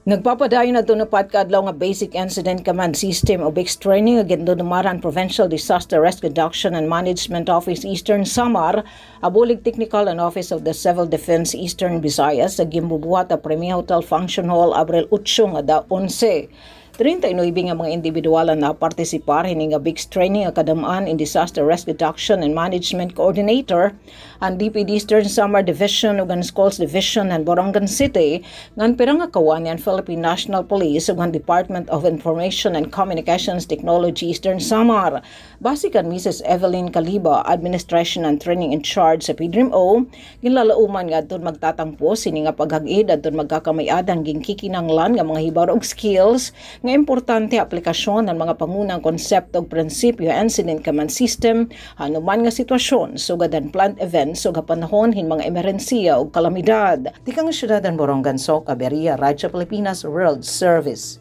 Nagpapadayon na ito na patkaadlaw nga Basic Incident Command System o BICS training agad Dumaran Provincial Disaster Risk Reduction and Management Office Eastern Samar, Abulig Technical and Office of the Civil Defense Eastern Visayas sa gimbubuhat a Premier Hotel Function Hall Abril 8 nga 11. 39 nga mga individual na partisipar hining nga BICS training akadamaan in Disaster Risk Reduction and Management Coordinator ang DPD Eastern Samar Division ug ang Schools Division ng Borongan City ngan pirang kawan ang Philippine National Police ug ang Department of Information and Communications Technology Eastern Samar. Basikan Mrs. Evelyn Caliba, Administration and Training in Charge sa PDRMO, ginlalauman nga adton magtatangpo sini nga paghag-id adton magkakamayadan gingkikinanglan nga mga hibaw ug skills nga importante aplikasyon ng mga pangunang konsepto ug prinsipyo incident command system anuman nga sitwasyon sugad ang planned events ug panahon hin mga emerhensiya ug kalamidad. Tikang syudad ng Borongan, Sok Aberia, Radyo Pilipinas World Service.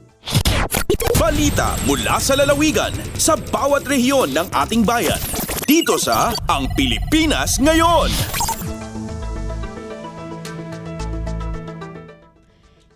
Balita mula sa lalawigan sa bawat rehiyon ng ating bayan. Dito sa Ang Pilipinas Ngayon.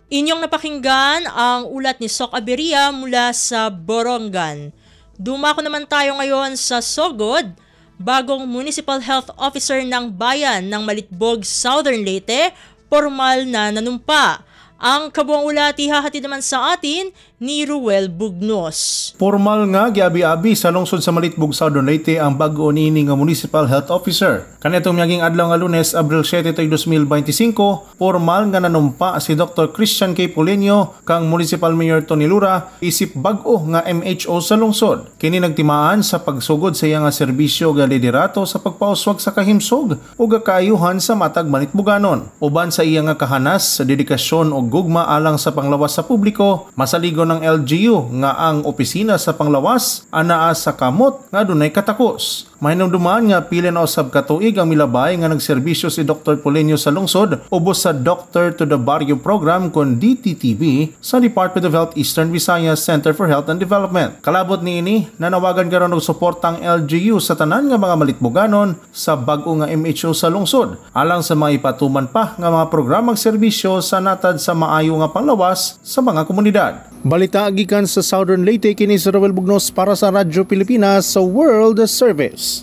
Inyong napakinggan ang ulat ni Sok Aberia mula sa Borongan. Dumako naman tayo ngayon sa Sogod. Bagong Municipal Health Officer ng Bayan ng Malitbog, Southern Leyte, formal na nanumpa. Ang kabuang ulat ihahatid naman sa atin ni Ruel Bugnos. Formal nga giabi-abi sa lungsod sa Malitbog, Southern Leyte ang bag-o niini nga Municipal Health Officer. Kanitong miyaging adlaw nga Lunes, Abril 7, 2025, formal nga nanumpa si Dr. Christian K. Polenio kang Municipal Mayor Tony Lura isip bag-o nga MHO sa lungsod. Kini nagtimaan sa pagsugod sa iya nga serbisyo nga liderato sa pagpauswag sa kahimsog o kaayuhan sa matag Malitboganon. Uban sa iya nga kahanas sa dedikasyon o gugma alang sa panglawas sa publiko, masaligo ng LGU nga ang opisina sa panglawas anaa sa kamot nga dunay katakos. Mahinumduman nga pila na usab ka tuig ang milabay nga nagserbisyo si Dr. Polenio sa lungsod ubos sa Doctor to the Barrio program kon DTTB sa Department of Health Eastern Visayas Center for Health and Development. Kalabot niini nanawagan karon og suportang LGU sa tanan nga mga Malitboganon sa bag-o nga MHO sa lungsod alang sa mga ipatuman pa nga mga programang serbisyo sa natad sa maayo nga panglawas sa mga komunidad. Balita gikan sa Southern Leyte, kini si Ruel Bugnos para sa Radyo Pilipinas sa World Service.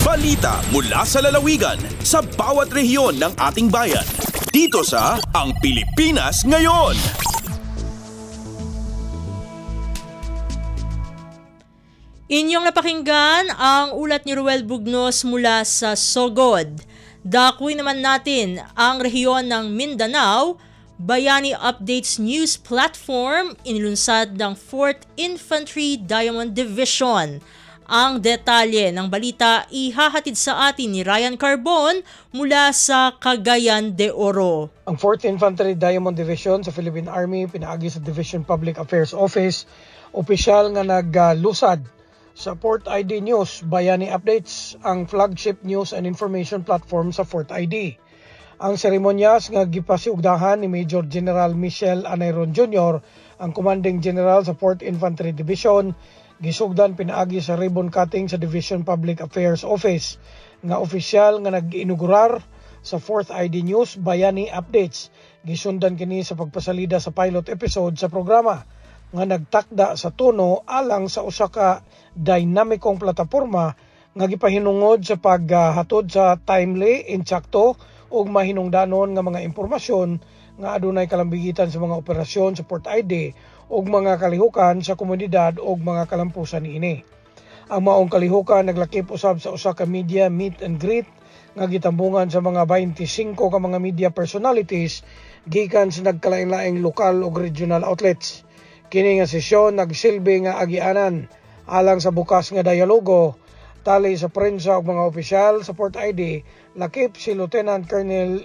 Balita mula sa lalawigan sa bawat rehiyon ng ating bayan. Dito sa Ang Pilipinas Ngayon. Inyong napakinggan ang ulat ni Ruel Bugnos mula sa Sogod. Dakuin naman natin ang rehiyon ng Mindanao. Bayani Updates News Platform inilunsad ng 4th Infantry Diamond Division. Ang detalye ng balita ihahatid sa atin ni Ryan Carbon mula sa Cagayan de Oro. Ang 4th Infantry Diamond Division sa Philippine Army pinaagi sa Division Public Affairs Office, opisyal nga naglusad sa Port ID News. Bayani Updates ang flagship news and information platform sa Port ID. Ang seremonyas nga gipasiugdahan ni Major General Michel Anayron Jr., ang Commanding General sa 4th Infantry Division, gisugdan pinaagi sa ribbon cutting sa Division Public Affairs Office nga opisyal nga nag-inaugurar sa 4th ID News Bayani Updates. Gisundan kini sa pagpasalida sa pilot episode sa programa nga nagtakda sa tono alang sa usa ka dinamikong plataporma nga gipahinungod sa paghatod sa timely, insakto ug mahinungdanon nga mga impormasyon nga adunay kalambigitan sa mga operasyon sa Port ID ug mga kalihukan sa komunidad ug mga kalampusan niini. Ang maong kalihukan naglakip usab sa usa ka media meet and greet nga gitambungan sa mga 25 ka mga media personalities gikan sa nagkalain-laing lokal ug regional outlets. Kini nga sesyon nagsilbi nga agianan alang sa bukas nga dialogo. Tali sa prensa ug mga opisyal sa Port ID, lakip si Lieutenant Colonel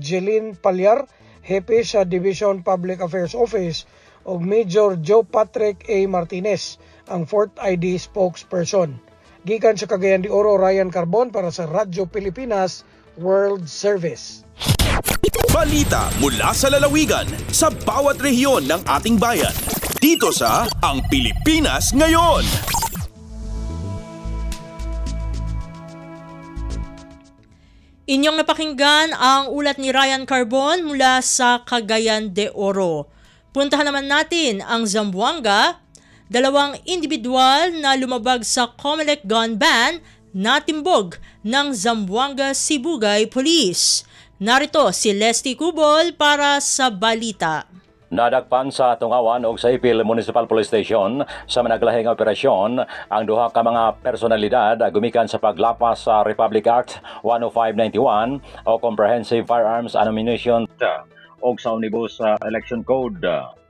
Jeline Palyar, hepe sa Division Public Affairs Office, ug Major Joe Patrick A. Martinez, ang Port ID spokesperson. Gikan sa Cagayan de Oro, Ryan Carbon para sa Radyo Pilipinas World Service. Balita mula sa lalawigan sa bawat rehiyon ng ating bayan. Dito sa Ang Pilipinas Ngayon. Inyong napakinggan ang ulat ni Ryan Carbon mula sa Cagayan de Oro. Puntahan naman natin ang Zamboanga. 2 individual na lumabag sa Comelec gun ban natimbog ng Zamboanga Sibugay Police. Narito si Leslie Cubol para sa balita. Nadagpan sa Tungawan o sa Ipil Municipal Police Station sa managlahing operasyon ang duha ka mga personalidad gumikan sa paglapas sa Republic Act 10591 o Comprehensive Firearms and Ammunition o sa Omnibus Election Code.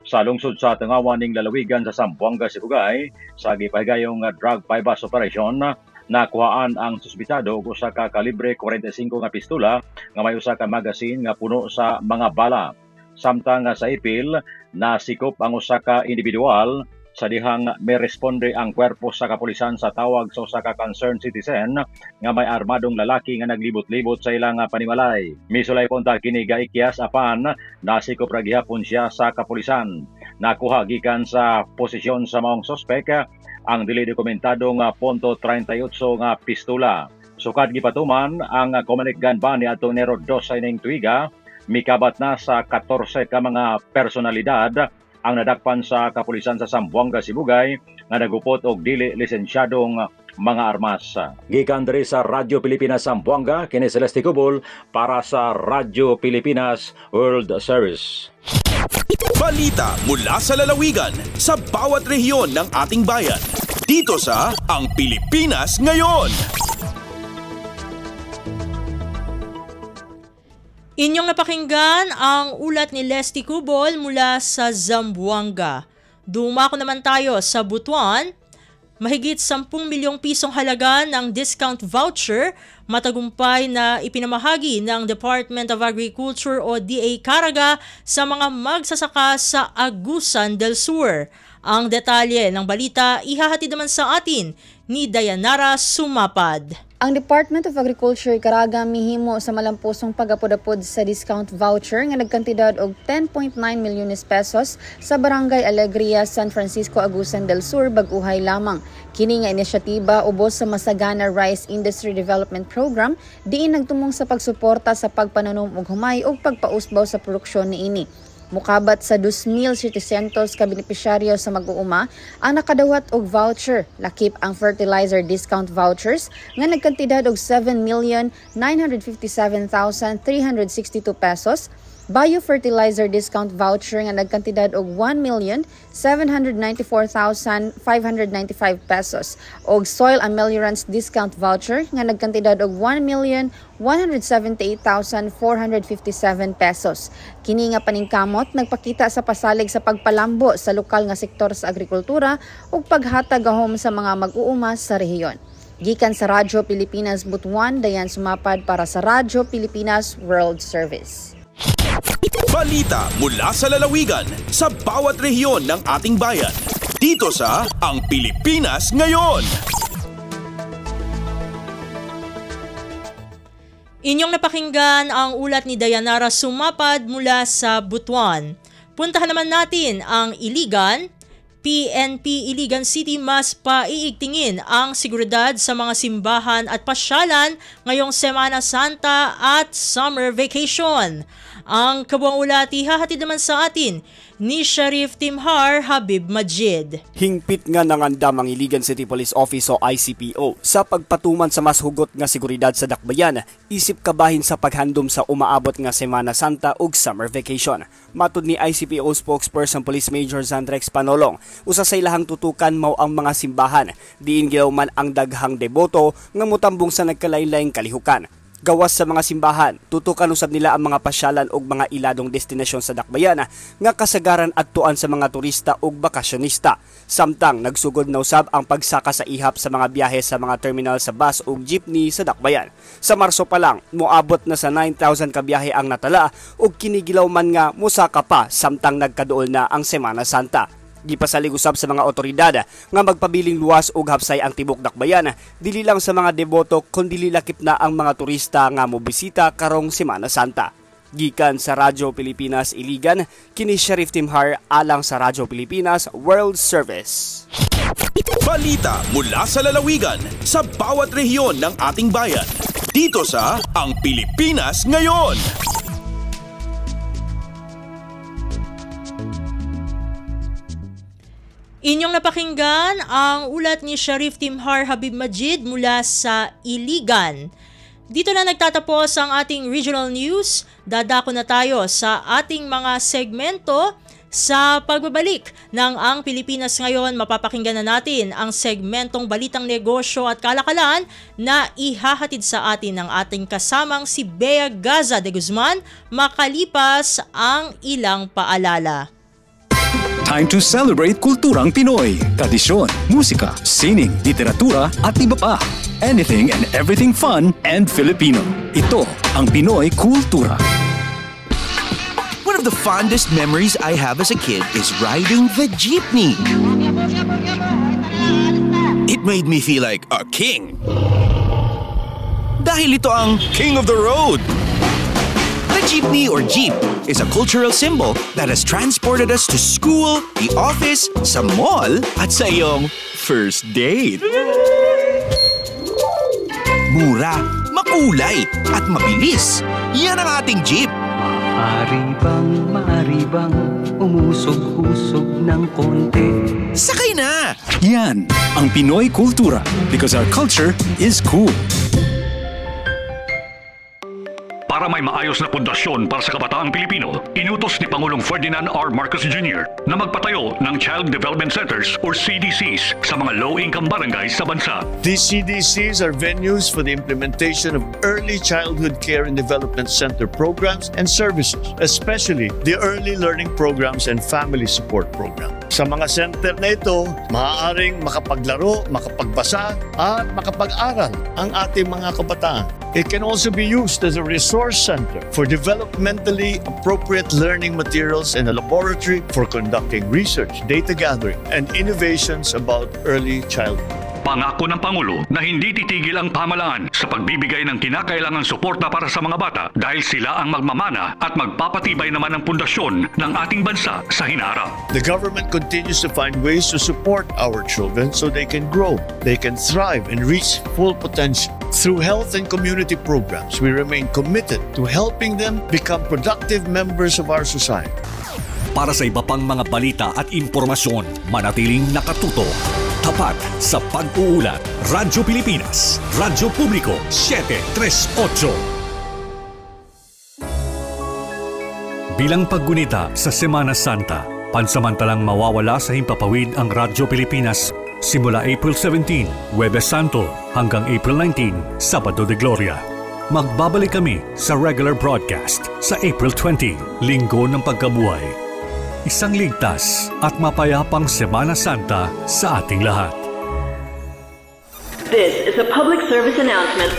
Sa lungsod sa Tungawan ning lalawigan sa Zamboanga Sibugay sa gipahigayong drug bypass operation nakuhaan ang suspitado og usa ka kalibre 45 nga pistola nga may usa ka magazine nga puno sa mga bala. Samtang sa Ipil, nasikop ang usa ka individual sa dihang may responde ang kwerpo sa kapulisan sa tawag sa usa ka concerned citizen nga may armadong lalaki nga naglibot-libot sa ilang panimalay. Misulay punta kini gaikyas apan nasikop ra gihapon siya sa kapulisan. Nakuha gikan sa posisyon sa maong suspek ang dili dokumentadong .38 nga pistola. Sukad gipatuman ang Comelec gun ban ni adtong Enero 2 ning tuiga, mikabat na sa 14 ka mga personalidad ang nadakpan sa kapulisan sa Zamboanga, Sibugay nga nagupot og dili lisensyadong mga armas. Gikan diri sa Radyo Pilipinas Zamboanga, kini Celeste Cubol para sa Radyo Pilipinas World Service. Balita mula sa lalawigan sa bawat rehiyon ng ating bayan. Dito sa Ang Pilipinas Ngayon. Inyong napakinggan ang ulat ni Leslie Cubol mula sa Zamboanga. Dumako naman tayo sa Butuan. Mahigit 10 milyong pisong halaga ng discount voucher matagumpay na ipinamahagi ng Department of Agriculture o DA Caraga sa mga magsasaka sa Agusan del Sur. Ang detalye ng balita ihahatid naman sa atin ni Dayanara Sumapad. Ang Department of Agriculture Caraga mihimo sa malampusong pagapod-apod sa discount voucher nga nagkantidad og 10.9 milyones pesos sa Barangay Alegria, San Francisco, Agusan del Sur, Baguhay lamang. Kini nga inisyatiba ubos sa Masagana Rice Industry Development Program diin nagtumong sa pagsuporta sa pagpananom og humay ug pagpausbaw sa produksyon niini. Mukabat sa 2,700 ka benepisyaryo sa mag-uuma ang nakadawat og voucher. Lakip ang fertilizer discount vouchers nga nagkantidad og 7,957,362 pesos, biofertilizer discount voucher nga nagkantidad og 1,794,595 pesos og soil ameliorants discount voucher nga nagkantidad og 1,178,457 pesos. Kini nga paningkamot nagpakita sa pasalig sa pagpalambo sa lokal nga sektor sa agrikultura ug paghatag gahom sa mga mag-uuma sa rehiyon. Gikan sa Radyo Pilipinas Butuan, Dayan Sumapad para sa Radyo Pilipinas World Service. Balita mula sa lalawigan sa bawat rehiyon ng ating bayan. Dito sa Ang Pilipinas Ngayon. Inyong napakinggan ang ulat ni Dayanara Sumapad mula sa Butuan. Puntahan naman natin ang Iligan. PNP Iligan City mas paiigtingin ang seguridad sa mga simbahan at pasyalan ngayong Semana Santa at Summer Vacation. Ang kabuang ulat ihahatid naman sa atin ni Sheriff Timhar Habib Majid. Hingpit nga nangandam ang Iligan City Police Office o ICPO sa pagpatuman sa mas hugot nga seguridad sa dakbayan, isip kabahin sa paghandom sa umaabot nga Semana Santa ug Summer Vacation. Matud ni ICPO spokesperson Police Major Zandrex Panolong, usa sa ilahang tutukan mao ang mga simbahan, diin gilawman ang daghang deboto nga mutambong sa nagkalain-laing kalihukan. Gawas sa mga simbahan, tutukan usab nila ang mga pasyalan ug mga iladong destinasyon sa dakbayan nga kasagaran adtuan sa mga turista ug bakasyonista. Samtang nagsugod na usab ang pagsaka sa ihap sa mga biyahe sa mga terminal sa bus ug jeepney sa dakbayan. Sa Marso pa lang, moabot na sa 9,000 ka biyahe ang natala ug kinigilaw man nga mosaka pa samtang nagkaduol na ang Semana Santa. Gipasalig usab sa mga otoridad nga magpabiling luwas ug hapsay ang tibok dakbayan, dili lang sa mga deboto kundi lakip na ang mga turista nga mobisita karong Semana Santa. Gikan sa Radyo Pilipinas Iligan, kini Sheriff Timhar alang sa Radyo Pilipinas World Service. Balita mula sa lalawigan sa bawat rehiyon ng ating bayan. Dito sa Ang Pilipinas Ngayon. Inyong napakinggan ang ulat ni Sheriff Timhar Habib Majid mula sa Iligan. Dito na nagtatapos ang ating regional news. Dadako na tayo sa ating mga segmento. Sa pagbabalik ng Ang Pilipinas Ngayon, mapapakinggan na natin ang segmentong Balitang Negosyo at Kalakalan na ihahatid sa atin ng ating kasamang si Bea Gaza de Guzman makalipas ang ilang paalala. Time to celebrate kulturang Pinoy, tradisyon, musika, sining, literatura at iba pa. Anything and everything fun and Filipino. Ito ang Pinoy Kultura. One of the fondest memories I have as a kid is riding the jeepney. It made me feel like a king. Dahil ito ang King of the Road. The jeepney or jeep is a cultural symbol that has transported us to school, the office, sa mall, at sa iyong first date. Mura, makulay, at mabilis. Yan ang ating jeep. Maaari bang umusog-usog ng konti? Sakay na! Yan ang Pinoy kultura because our culture is cool. Para may maayos na pundasyon para sa kabataang Pilipino, inutos ni Pangulong Ferdinand R. Marcos Jr. na magpatayo ng Child Development Centers or CDCs sa mga low-income barangays sa bansa. These CDCs are venues for the implementation of early childhood care and development center programs and services, especially the early learning programs and family support program. Sa mga center na ito, maaaring makapaglaro, makapagbasa, at makapag-aral ang ating mga kabataan. It can also be used as a resource center for developmentally appropriate learning materials and a laboratory for conducting research, data gathering, and innovations about early childhood. Pangako ng Pangulo na hindi titigil ang pamahalaan sa pagbibigay ng kinakailangang suporta para sa mga bata dahil sila ang magmamana at magpapatibay naman ng pundasyon ng ating bansa sa hinaharap. The government continues to find ways to support our children so they can grow, they can thrive and reach full potential. Through health and community programs, we remain committed to helping them become productive members of our society. Para sa iba pang mga balita at impormasyon, manatiling nakatuto. Tapat sa pag-uulat. Radyo Pilipinas, Radyo Publiko 738. Bilang paggunita sa Semana Santa, pansamantalang mawawala sa himpapawid ang Radyo Pilipinas simula April 17, Huwebes Santo, hanggang April 19, Sabado de Gloria. Magbabalik kami sa regular broadcast sa April 20, Linggo ng Pagkabuhay. Isang ligtas at mapayapang Semana Santa sa ating lahat. This is a public service announcement.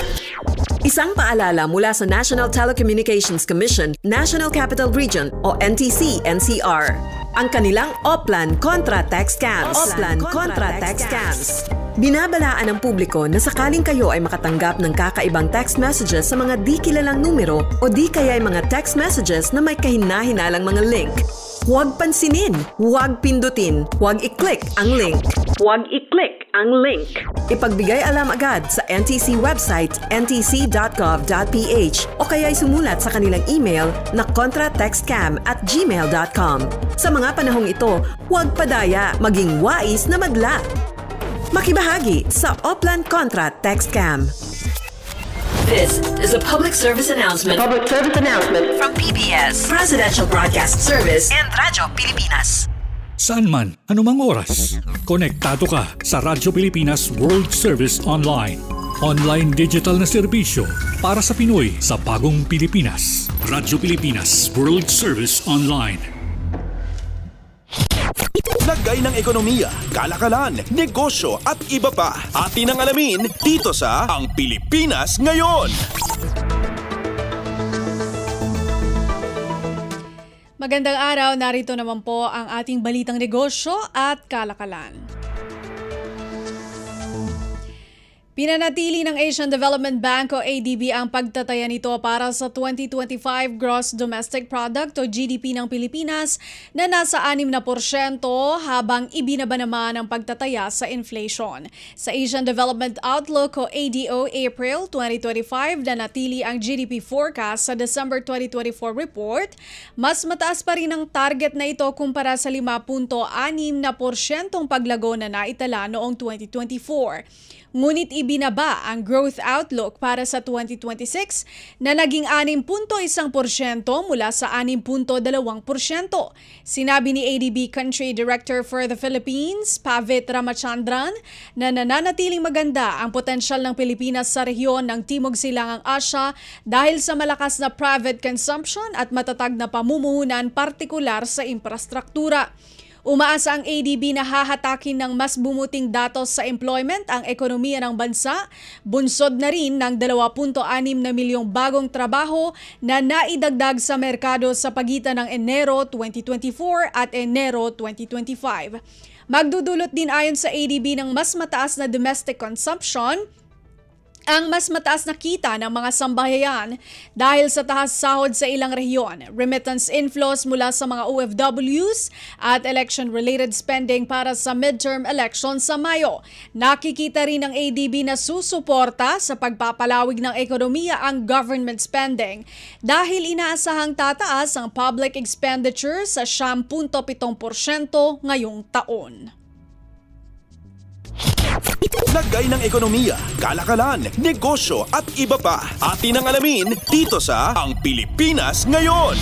Isang paalala mula sa National Telecommunications Commission, National Capital Region o NTC-NCR. Ang kanilang Oplan Contra Text Scams. Oplan Contra Text Scams. Binabalaan ng publiko na sakaling kayo ay makatanggap ng kakaibang text messages sa mga di kilalang numero o di kaya ay mga text messages na may kahina-hinalang mga link. Huwag pansinin, huwag pindutin, huwag i-click ang link. Huwag i-click ang link. Ipagbigay alam agad sa NTC website ntc.gov.ph o kaya'y sumulat sa kanilang email na contratextcam@gmail.com. Sa mga panahong ito, huwag padaya, maging wais na madla. Makibahagi sa Oplan Contra Text Scam. This is a public service announcement. Public service announcement from PBS, Presidential Broadcast Service, and Radyo Pilipinas. Saan man, anumang oras, konektado ka sa Radyo Pilipinas World Service Online. Online digital na serbisyo para sa Pinoy sa bagong Pilipinas. Radyo Pilipinas World Service Online. Lagay ng ekonomiya, kalakalan, negosyo at iba pa. Atin ang alamin dito sa Ang Pilipinas Ngayon. Magandang araw, narito naman po ang ating balitang negosyo at kalakalan. Pinanatili ng Asian Development Bank o ADB ang pagtataya nito para sa 2025 Gross Domestic Product o GDP ng Pilipinas na nasa 6% habang ibinaba naman ang pagtataya sa inflation. Sa Asian Development Outlook o ADO April 2025 na natili ang GDP forecast sa December 2024 report, mas mataas pa rin ang target na ito kumpara sa 5.6% paglago na naitala noong 2024. Ngunit ibinaba ang growth outlook para sa 2026 na naging 6.1% mula sa 6.2%. Sinabi ni ADB Country Director for the Philippines, Pavit Ramachandran, na nananatiling maganda ang potensyal ng Pilipinas sa rehiyon ng Timog Silangang Asya dahil sa malakas na private consumption at matatag na pamumuhunan partikular sa infrastruktura. Umaasa ang ADB na hahatakin ng mas bumuting datos sa employment ang ekonomiya ng bansa, bunsod na rin ng 2.6 na milyong bagong trabaho na naidagdag sa merkado sa pagitan ng Enero 2024 at Enero 2025. Magdudulot din ayon sa ADB ng mas mataas na domestic consumption ang mas mataas na kita ng mga sambahayan dahil sa taas sahod sa ilang rehiyon, remittance inflows mula sa mga OFWs at election-related spending para sa midterm election sa Mayo. Nakikita rin ng ADB na susuporta sa pagpapalawig ng ekonomiya ang government spending dahil inaasahang tataas ang public expenditure sa 7% ngayong taon. Lagay ng ekonomiya, kalakalan, negosyo at iba pa. Atin ang alamin dito sa Ang Pilipinas Ngayon.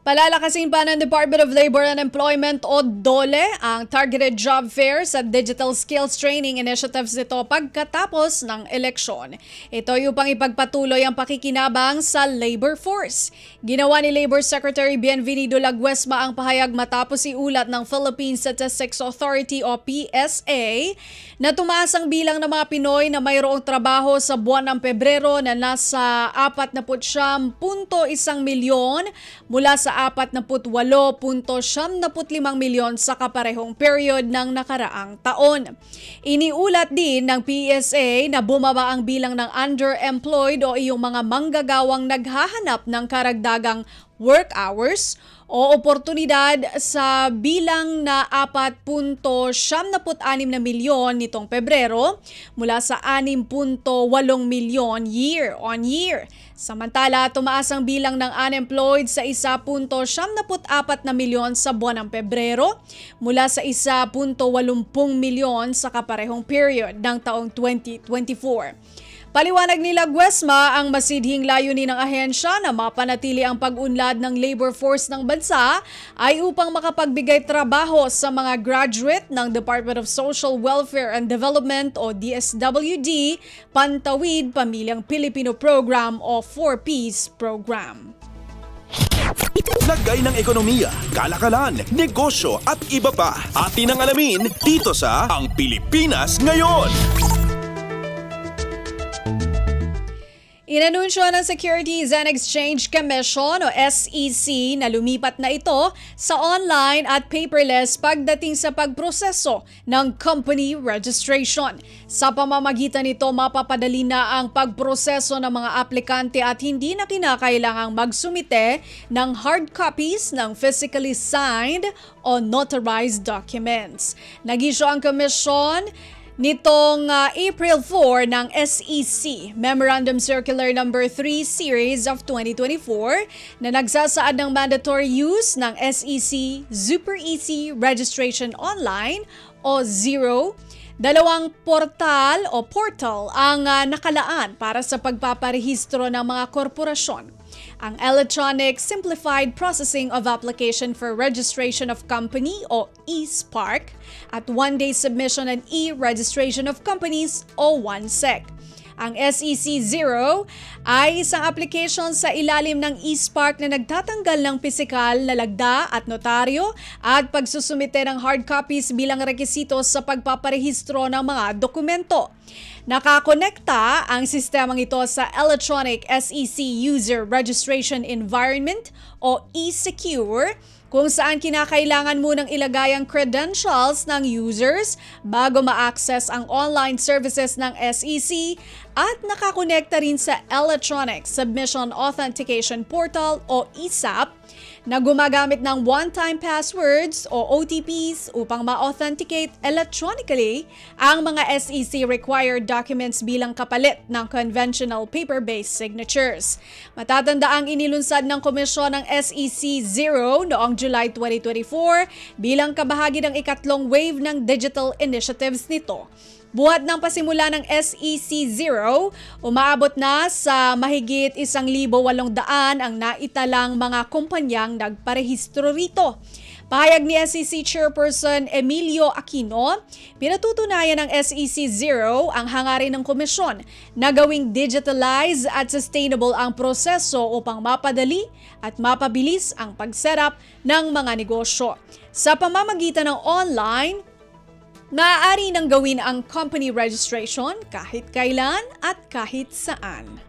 Palalakasin pa ng Department of Labor and Employment o DOLE ang targeted job fairs at digital skills training initiatives nito pagkatapos ng eleksyon. Ito yung upang ipagpatuloy ang pakikinabang sa labor force. Ginawa ni Labor Secretary Bienvenido Laguesma ang pahayag matapos iulat ng Philippine Statistics Authority o PSA na tumaas ang bilang ng mga Pinoy na mayroong trabaho sa buwan ng Pebrero na nasa 49.1 milyon mula sa 48.75 milyon sa kaparehong period ng nakaraang taon. Iniulat din ng PSA na bumaba ang bilang ng underemployed o iyong mga manggagawang naghahanap ng karagdagang work hours o oportunidad sa bilang na 4.76 na milyon nitong Pebrero mula sa 6.8 milyon year on year. Samantala, tumaas ang bilang ng unemployed sa 1.74 na milyon sa buwan ng Pebrero mula sa 1.80 milyon sa kaparehong period ng taong 2024. Paliwanag ni Laguesma, ang masidhing layunin ng ahensya na mapanatili ang pag-unlad ng labor force ng bansa ay upang makapagbigay trabaho sa mga graduate ng Department of Social Welfare and Development o DSWD, Pantawid Pamilyang Pilipino Program o 4Ps Program. Lagay ng ekonomiya, kalakalan, negosyo at iba pa. Atin ang alamin dito sa Ang Pilipinas Ngayon. Inanunsyo ng Securities and Exchange Commission o SEC na lumipat na ito sa online at paperless pagdating sa pagproseso ng company registration. Sa pamamagitan nito, mapapadali na ang pagproseso ng mga aplikante at hindi na kinakailangang magsumite ng hard copies ng physically signed o notarized documents. Nag-issue ang komisyon nitong April 4 ng SEC Memorandum Circular No. 3 Series of 2024 na nagsasaad ng mandatory use ng SEC Super Easy Registration Online o ZERO. Dalawang portal ang nakalaan para sa pagpaparehistro ng mga korporasyon. Ang Electronic Simplified Processing of Application for Registration of Company o eSpark at one-day submission and e-registration of companies o OneSec. Ang SEC Zero ay isang application sa ilalim ng eSpark na nagtatanggal ng pisikal na lagda at notaryo at pagsusumite ng hard copies bilang rekisito sa pagpaparehistro ng mga dokumento. Nakakonekta ang sistemang ito sa Electronic SEC User Registration Environment o eSecure, kung saan kinakailangan munang ilagay ang credentials ng users bago ma-access ang online services ng SEC at nakakonekta rin sa Electronic Submission Authentication Portal o ESAP na gumagamit ng one-time passwords o OTPs upang ma-authenticate electronically ang mga SEC-required documents bilang kapalit ng conventional paper-based signatures. Matatanda ang inilunsad ng komisyon ng SEC Zero noong July 2024 bilang kabahagi ng ikatlong wave ng digital initiatives nito. Buhat ng pasimula ng SEC Zero, umaabot na sa mahigit 1,800 ang naitalang mga kumpanyang nagparehistro rito. Pahayag ni SEC Chairperson Emilio Aquino, pinatutunayan ng SEC Zero ang hangarin ng komisyon na gawing digitalize at sustainable ang proseso upang mapadali at mapabilis ang pag-setup ng mga negosyo. Sa pamamagitan ng online, maaari nang gawin ang company registration kahit kailan at kahit saan.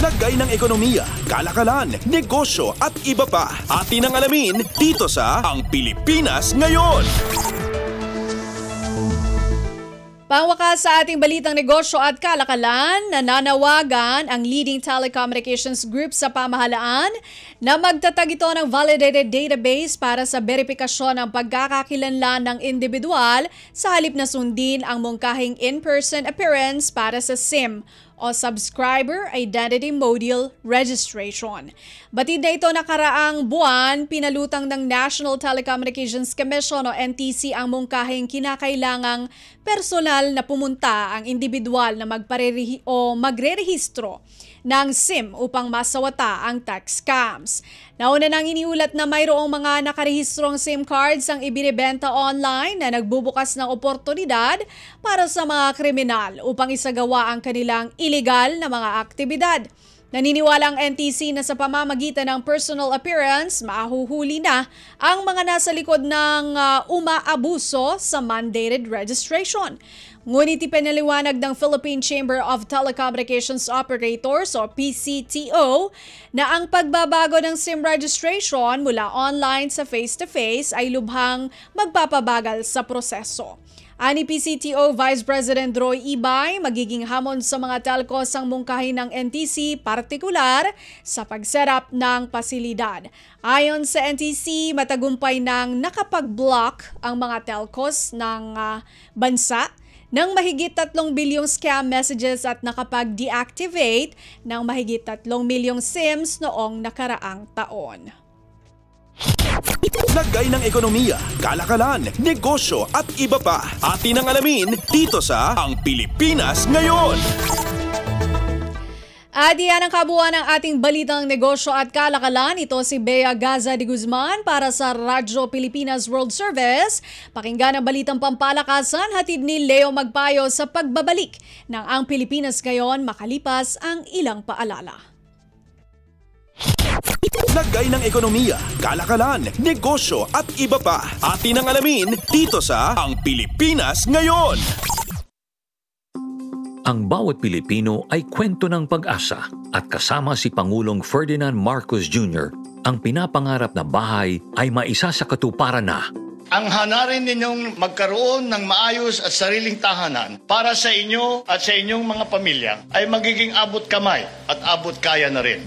Lagay ng ekonomiya, kalakalan, negosyo at iba pa. Atin ang alamin dito sa Ang Pilipinas Ngayon. Pangwakas sa ating balitang negosyo at kalakalan, nananawagan ang leading telecommunications group sa pamahalaan na magtatag ito ng validated database para sa verifikasyon ng pagkakakilanlan ng individual sa halip na sundin ang mungkahing in-person appearance para sa SIM o Subscriber Identity Module Registration. Batid na ito nakaraang buwan, pinalutang ng National Telecommunications Commission o NTC ang mungkahing kinakailangang personal na pumunta ang individual na magrerehistro ng SIM upang masawata ang tax scams. Nauna nang iniulat na mayroong mga nakarehistrong SIM cards ang ibinibenta online na nagbubukas ng oportunidad para sa mga kriminal upang isagawa ang kanilang iligal na mga aktibidad. Naniniwala ang NTC na sa pamamagitan ng personal appearance, mahuhuli na ang mga nasa likod ng umaabuso sa mandated registration. Ngunit ipinaliwanag ng Philippine Chamber of Telecommunications Operators o PCTO na ang pagbabago ng SIM registration mula online sa face-to-face ay lubhang magpapabagal sa proseso. Ani PCTO Vice President Roy Ibay, magiging hamon sa mga telcos ang mungkahin ng NTC, partikular sa pag-setup ng pasilidad. Ayon sa NTC, matagumpay nang nakapag-block ang mga telcos ng bansa ng mahigit 3 bilyong scam messages at nakapag-deactivate ng mahigit 3 milyong SIMs noong nakaraang taon. Lagay ng ekonomiya, kalakalan, negosyo at iba pa. Atin ang alamin dito sa Ang Pilipinas Ngayon. At iyan ang kabuuan ng ating balitang negosyo at kalakalan. Ito si Bea Gaza de Guzman para sa Radyo Pilipinas World Service. Pakinggan ang balitang pampalakasan, hatid ni Leo Magpayo sa pagbabalik ng Ang Pilipinas Ngayon makalipas ang ilang paalala. Lagay ng ekonomiya, kalakalan, negosyo at iba pa. Atin ang alamin dito sa Ang Pilipinas Ngayon. Ang bawat Pilipino ay kwento ng pag-asa at kasama si Pangulong Ferdinand Marcos Jr., ang pinapangarap na bahay ay maisa sa katuparan na. Ang hanarin ninyong magkaroon ng maayos at sariling tahanan para sa inyo at sa inyong mga pamilya ay magiging abot kamay at abot kaya na rin.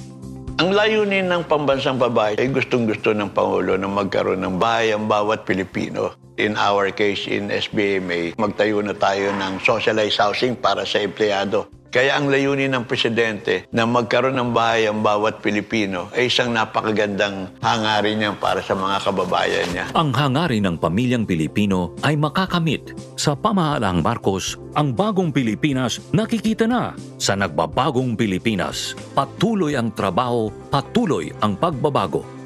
Ang layunin ng pambansang babae ay gustong-gusto ng Pangulo na magkaroon ng bahay ang bawat Pilipino. In our case, in SBMA, magtayo na tayo ng socialized housing para sa empleyado. Kaya ang layunin ng Presidente na magkaroon ng bahay ang bawat Pilipino ay isang napakagandang hangarin niya para sa mga kababayan niya. Ang hangarin ng pamilyang Pilipino ay makakamit. Sa pamahalaang Marcos, ang bagong Pilipinas nakikita na sa nagbabagong Pilipinas. Patuloy ang trabaho, patuloy ang pagbabago.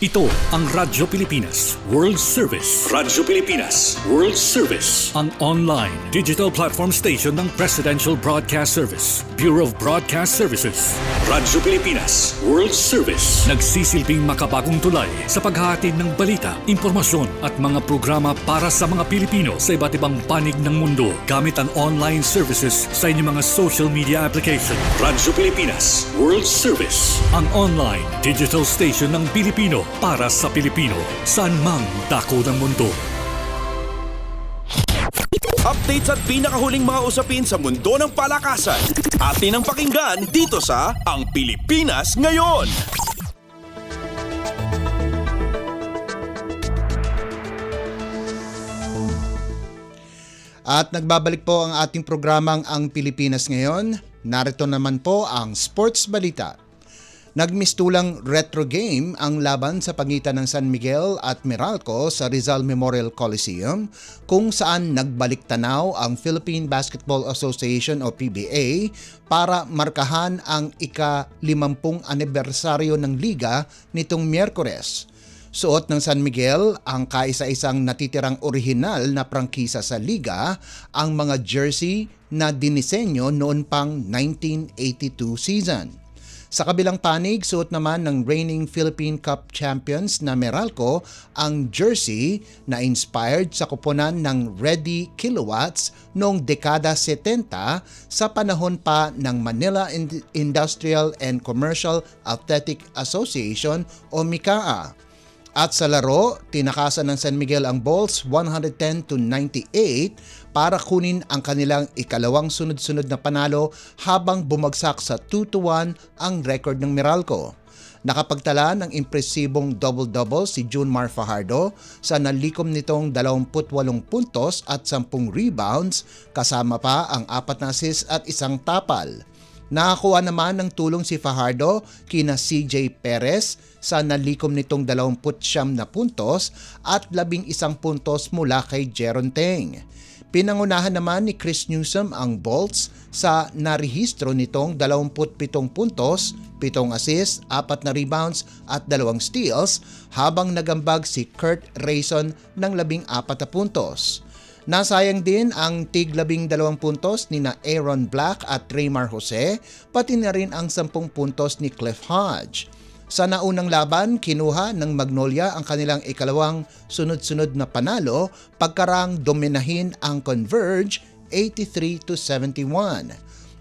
Ito ang Radyo Pilipinas World Service. Radyo Pilipinas World Service. Ang online digital platform station ng Presidential Broadcast Service, Bureau of Broadcast Services. Radyo Pilipinas World Service. Nagsisilbing makabagong tulay sa paghahatid ng balita, impormasyon at mga programa para sa mga Pilipino sa iba't ibang panig ng mundo gamit ang online services sa inyong mga social media application. Radyo Pilipinas World Service. Ang online digital station ng Pilipino para sa Pilipino, saan mang dako ng mundo. Updates at pinakahuling mga usapin sa mundo ng palakasan. Atin ang pakinggan dito sa Ang Pilipinas Ngayon. At nagbabalik po ang ating programang Ang Pilipinas Ngayon. Narito naman po ang Sports Balita. Nagmistulang retro game ang laban sa pagitan ng San Miguel at Meralco sa Rizal Memorial Coliseum kung saan nagbalik tanaw ang Philippine Basketball Association o PBA para markahan ang ika-50 anibersaryo ng liga nitong Miyerkules. Suot ng San Miguel ang kaisa-isang natitirang orihinal na prangkisa sa liga, ang mga jersey na dinisenyo noon pang 1982 season. Sa kabilang panig, suot naman ng reigning Philippine Cup champions na Meralco ang jersey na inspired sa kuponan ng Ready Kilowatts noong dekada 70 sa panahon pa ng Manila Industrial and Commercial Athletic Association o MICAA. At sa laro, tinakasan ng San Miguel ang Bolts 110-98 para kunin ang kanilang ikalawang sunod-sunod na panalo habang bumagsak sa 2-1 ang record ng Meralco. Nakapagtala ng impresibong double-double si Junmar Fajardo sa nalikom nitong 28 puntos at 10 rebounds kasama pa ang 4 na assist at 1 tapal. Nakakuha naman ng tulong si Fajardo kina CJ Perez sa nalikom nitong 29 na puntos at 11 puntos mula kay Jeron Teng. Pinangunahan naman ni Chris Newsom ang Bolts sa narehistro nitong 27 puntos, 7 assists, 4 na rebounds at 2 steals habang nagambag si Kurt Rayson ng 14 na puntos. Nasayang din ang tig-12 puntos ni na Aaron Black at Raymar Jose, pati na rin ang 10 puntos ni Cliff Hodge. Sa naunang laban, kinuha ng Magnolia ang kanilang ikalawang sunod-sunod na panalo pagkarang dominahin ang Converge 83-71.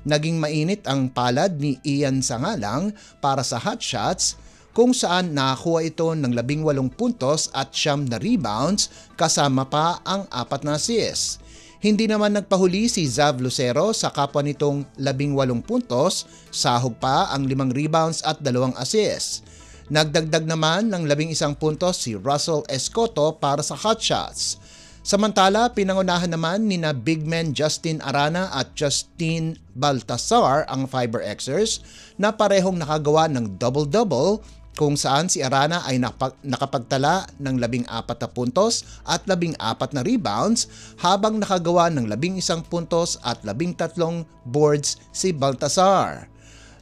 Naging mainit ang palad ni Ian Sangalang para sa hot shots kung saan nakakuha ito ng 18 puntos at 9 na rebounds kasama pa ang 4 na assists. Hindi naman nagpahuli si Zav Lucero sa kapwa nitong 18 puntos, sahog pa ang 5 rebounds at 2 assists. Nagdagdag naman ng 11 puntos si Russell Escoto para sa hot shots. Samantala, pinangunahan naman ni na big men Justin Arana at Justin Baltasar ang Fiber Xers na parehong nakagawa ng double-double kung saan si Arana ay nakapagtala ng 14 na puntos at 14 na rebounds habang nakagawa ng 11 puntos at 13 boards si Baltasar.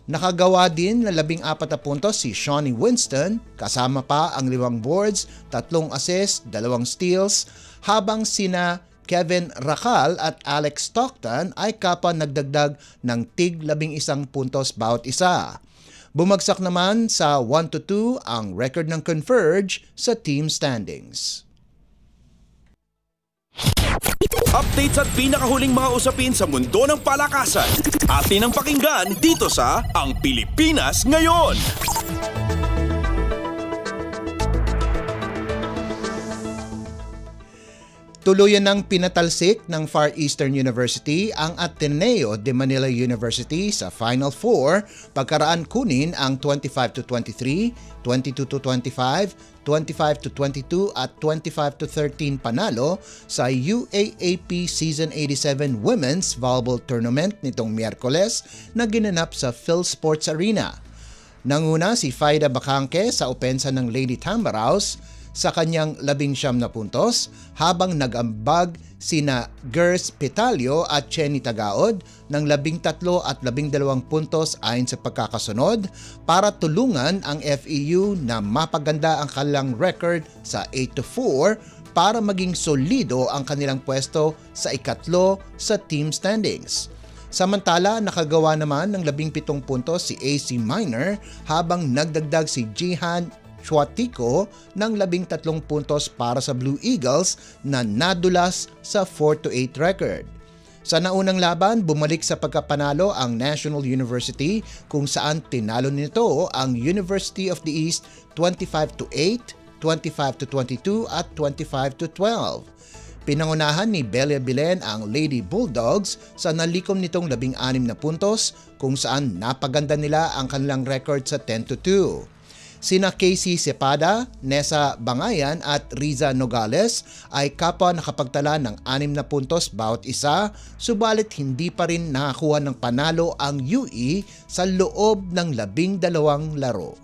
Nakagawa din ng 14 na puntos si Shawnee Winston kasama pa ang 5 boards, 3 assists, 2 steals habang sina Kevin Racal at Alex Stockton ay kapwa nagdagdag ng tig-11 puntos bawat isa. Bumagsak naman sa 1-2 ang record ng Converge sa team standings. Updates at pinakahuling mga usapin sa mundo ng palakasan. Atin ang pakinggan dito sa Ang Pilipinas Ngayon. Tuluyan ng pinatalsik ng Far Eastern University ang Ateneo de Manila University sa Final Four pagkaraan kunin ang 25-23, 22-25, 25-22 at 25-13 panalo sa UAAP Season 87 Women's Volleyball Tournament nitong Miyerkules na ginanap sa PhilSports Arena. Nanguna si Faida Bacangke sa opensa ng Lady Tambaraos sa kanyang 19 na puntos habang nag-ambag sina Gers Petalio at Chenny Tagaod ng 13 at 12 puntos ayon sa pagkakasunod para tulungan ang FEU na mapaganda ang kanilang record sa 8-4 para maging solido ang kanilang pwesto sa ikatlo sa team standings. Samantala, nakagawa naman ng 17 puntos si AC Minor habang nagdagdag si Jihan Chuatico ng 13 puntos para sa Blue Eagles na nadulas sa 4-8 record. Sa naunang laban, bumalik sa pagkapanalo ang National University kung saan tinalo nito ang University of the East 25-8, 25-22 at 25-12. Pinangunahan ni Belia Bilen ang Lady Bulldogs sa nalikom nitong 16 na puntos kung saan napaganda nila ang kanilang record sa 10-2. Sina Casey Cepada, Nessa Bangayan at Riza Nogales ay kapwa nakapagtala ng 6 na puntos bawat isa, subalit hindi pa rin nakakuha ng panalo ang UE sa loob ng 12 laro.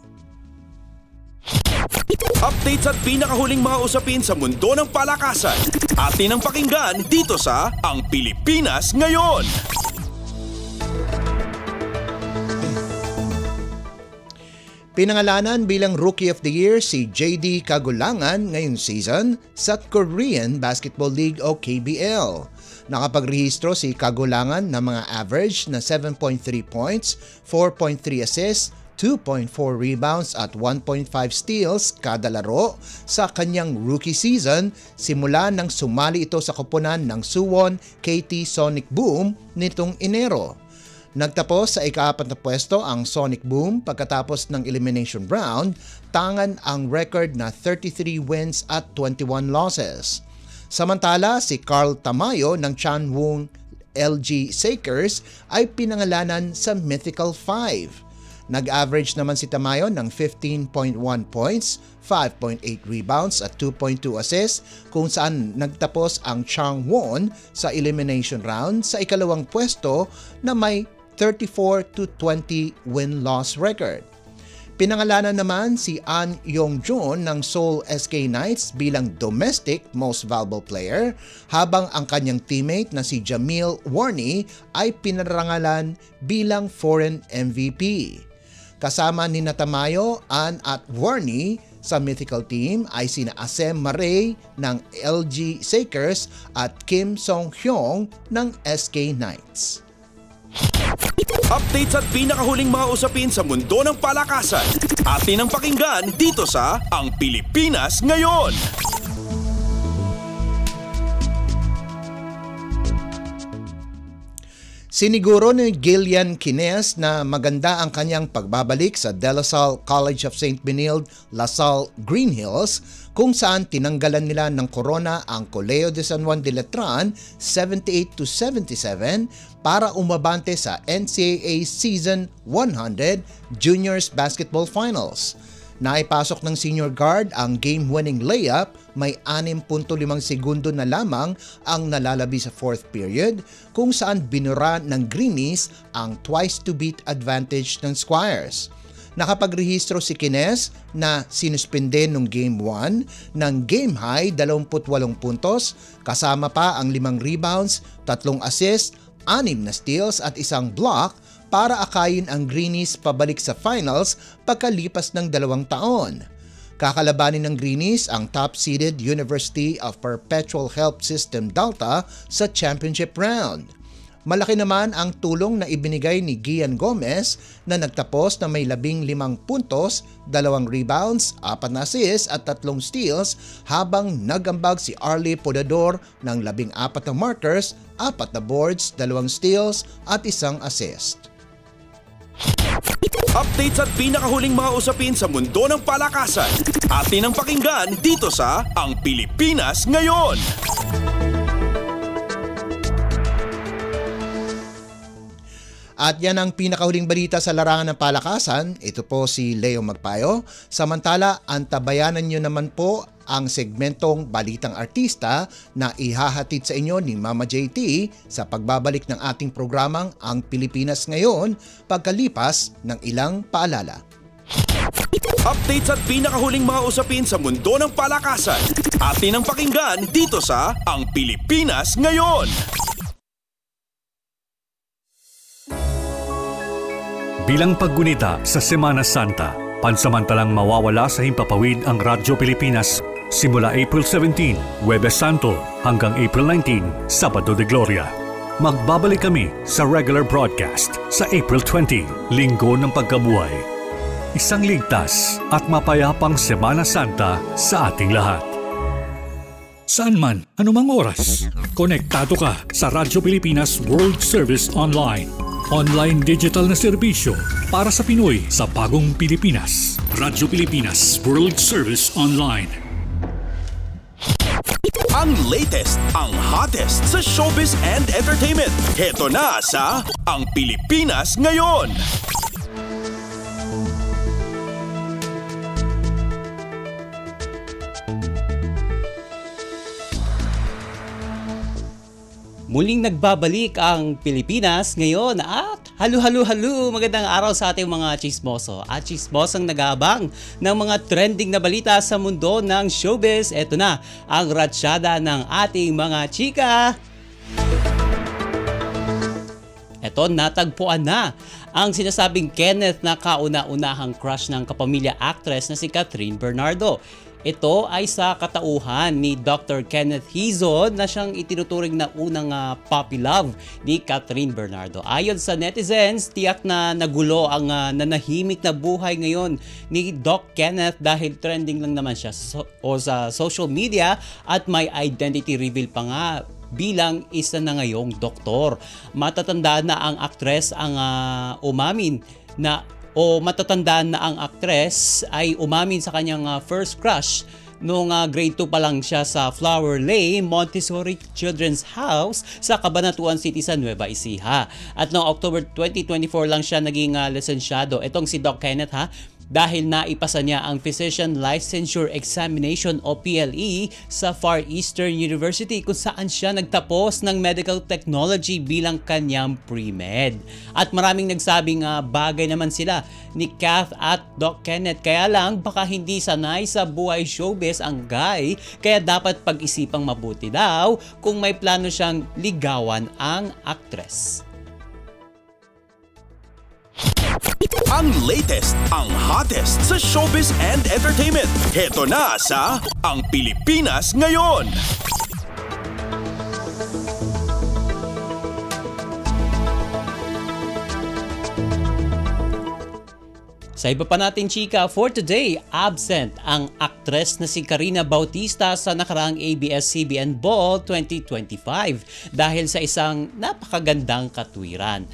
Updates at pinakahuling mga usapin sa mundo ng palakasan. Atin ang pakinggan dito sa Ang Pilipinas Ngayon. Pinangalanan bilang Rookie of the Year si JD Kagulangan ngayong season sa Korean Basketball League o KBL. Nakapagrehistro si Kagulangan ng mga average na 7.3 points, 4.3 assists, 2.4 rebounds at 1.5 steals kada laro sa kanyang rookie season simula nang sumali ito sa koponan ng Suwon KT Sonic Boom nitong Enero. Nagtapos sa ika-4 na pwesto ang Sonic Boom pagkatapos ng elimination round, tangan ang record na 33 wins at 21 losses. Samantala, si Carl Tamayo ng Chanwon LG Sakers ay pinangalanan sa Mythical 5. Nag-average naman si Tamayo ng 15.1 points, 5.8 rebounds at 2.2 assists kung saan nagtapos ang Changwon sa elimination round sa ikalawang pwesto na may 34-20 win-loss record. Pinangalanan naman si An Yong-jun ng Seoul SK Knights bilang domestic most valuable player habang ang kanyang teammate na si Jamil Warney ay pinarangalan bilang foreign MVP. Kasama ni Tamayo, An at Warney sa Mythical Team ay sina Asem Maray ng LG Sakers at Kim Song-hyung ng SK Knights. Updates at pinakahuling mga usapin sa mundo ng palakasan. Atin ang pakinggan dito sa Ang Pilipinas Ngayon. Siniguro ni Gillian Quines na maganda ang kanyang pagbabalik sa De La Salle College of St. Benilde, La Salle, Green Hills, kung saan tinanggalan nila ng corona ang Colegio de San Juan de Letran 78-77 para umabante sa NCAA Season 100 Juniors Basketball Finals. Naipasok ng senior guard ang game-winning layup, may 6.5 segundo na lamang ang nalalabi sa fourth period kung saan binura ng Greenies ang twice-to-beat advantage ng Squires. Nakapagrehistro si Quines na sinuspende nung Game 1 ng game high 28 puntos, kasama pa ang 5 rebounds, 3 assists, 6 na steals at 1 block para akayin ang Greenies pabalik sa finals pagkalipas ng 2 taon. Kakalabanin ng Greenies ang top-seeded University of Perpetual Help System Delta sa championship round. Malaki naman ang tulong na ibinigay ni Gian Gomez na nagtapos na may 15 puntos, 2 rebounds, 4 na assists at 3 steals habang nagambag si Arlie Podador ng 14 na markers, 4 na boards, 2 steals at 1 assist. Updates at pinakahuling mga usapin sa mundo ng palakasan. Atin ang pakinggan dito sa Ang Pilipinas Ngayon. At yan ang pinakahuling balita sa larangan ng palakasan. Ito po si Leo Magpayo. Samantala, antabayanan nyo naman po ang segmentong Balitang Artista na ihahatid sa inyo ni Mama JT sa pagbabalik ng ating programang Ang Pilipinas Ngayon pagkalipas ng ilang paalala. Updates at pinakahuling mga usapin sa mundo ng palakasan. Atin ang pakinggan dito sa Ang Pilipinas Ngayon. Bilang paggunita sa Semana Santa, pansamantalang mawawala sa himpapawid ang Radyo Pilipinas simula April 17, Huwebes Santo hanggang April 19, Sabado de Gloria. Magbabalik kami sa regular broadcast sa April 20, Linggo ng Pagkabuhay. Isang ligtas at mapayapang Semana Santa sa ating lahat. Saan man, anumang oras, konektado ka sa Radyo Pilipinas World Service Online. Online digital na serbisyo para sa Pinoy sa bagong Pilipinas. Radyo Pilipinas World Service Online. Ang latest, ang hottest sa showbiz and entertainment. Heto na sa Ang Pilipinas Ngayon. Muling nagbabalik ang Pilipinas ngayon at halo magandang araw sa ating mga chismoso at chismosang nag-aabang ng mga trending na balita sa mundo ng showbiz. Ito na ang ratsyada ng ating mga chika. Ito, natagpuan na ang sinasabing Kenneth na kauna-unahang crush ng kapamilya actress na si Catherine Bernardo. Ito ay sa katauhan ni Dr. Kenneth Hizon na siyang itinuturing na unang puppy love ni Catherine Bernardo. Ayon sa netizens, tiyak na nagulo ang nanahimik na buhay ngayon ni Doc Kenneth dahil trending lang naman siya sa social media at may identity reveal pa nga bilang isa na ngayong doktor. Matatandaan na ang aktres ang umamin na matatandaan na ang aktres ay umamin sa kanyang first crush noong grade 2 pa lang siya sa Flower Lane Montessori Children's House sa Cabanatuan City sa Nueva Ecija. At noong October 2024 lang siya naging lisensyado. Itong si Doc Kenneth dahil naipasa niya ang Physician Licensure Examination o PLE sa Far Eastern University kung saan siya nagtapos ng Medical Technology bilang kanyang pre-med. At maraming nagsabing bagay naman sila ni Kath at Doc Kenneth, kaya lang baka hindi sanay sa buhay showbiz ang guy, kaya dapat pag-isipang mabuti daw kung may plano siyang ligawan ang aktres. Ang latest, ang hottest sa showbiz and entertainment. Heto na sa Ang Pilipinas Ngayon. Sa iba pa nating chika, for today, absent ang aktres na si Karina Bautista sa nakaraang ABS-CBN Ball 2025 dahil sa isang napakagandang katwiran.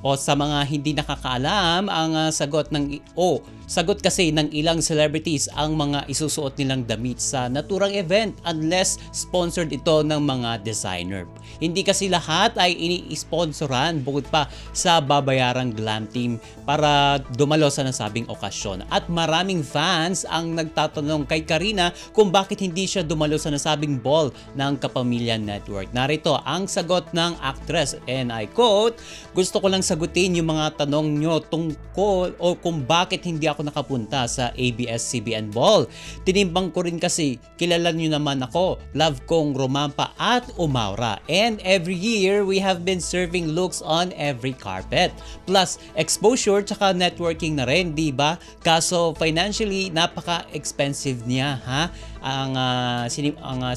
O sa mga hindi nakakaalam, ang sagot kasi ng ilang celebrities ang mga isusuot nilang damit sa naturang event unless sponsored ito ng mga designer. Hindi kasi lahat ay ini-sponsoran bukod pa sa babayarang glam team para dumalo sa nasabing okasyon. At maraming fans ang nagtatanong kay Karina kung bakit hindi siya dumalo sa nasabing ball ng Kapamilya Network. Narito ang sagot ng actress, and I quote, "Gusto ko lang sagutin yung mga tanong nyo tungkol o kung bakit hindi ako nakapunta sa ABS-CBN Ball. Tinimbang ko rin kasi kilala nyo naman ako, love kong rumampa at umaura. And every year, we have been serving looks on every carpet. Plus, exposure tsaka networking na rin, di ba? Kaso financially, napaka-expensive niya, ha? Ang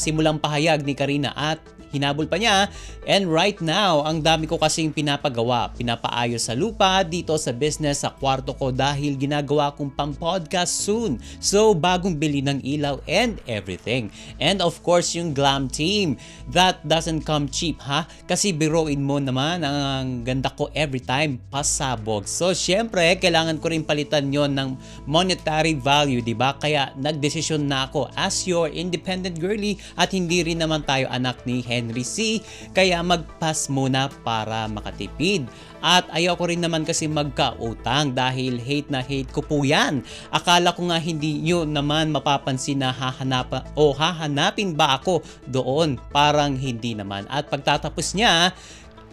simulang pahayag ni Karina at hinabol pa niya, and right now, ang dami ko kasing pinapagawa. Pinapaayos sa lupa, dito sa business, sa kwarto ko dahil ginagawa kong pang-podcast soon. So, bagong bili ng ilaw and everything. And of course, yung glam team. That doesn't come cheap, ha? Kasi biruin mo naman, ang ganda ko every time, pasabog. So, syempre, kailangan ko rin palitan yon ng monetary value, di ba? Kaya, nagdesisyon na ako as your independent girly at hindi rin naman tayo anak ni Henry C. Kaya mag-pass muna para makatipid. At ayoko rin naman kasi magkautang dahil hate na hate ko po yan. Akala ko nga hindi nyo naman mapapansin na hahanapin ba ako doon? Parang hindi naman. At pagtatapos niya,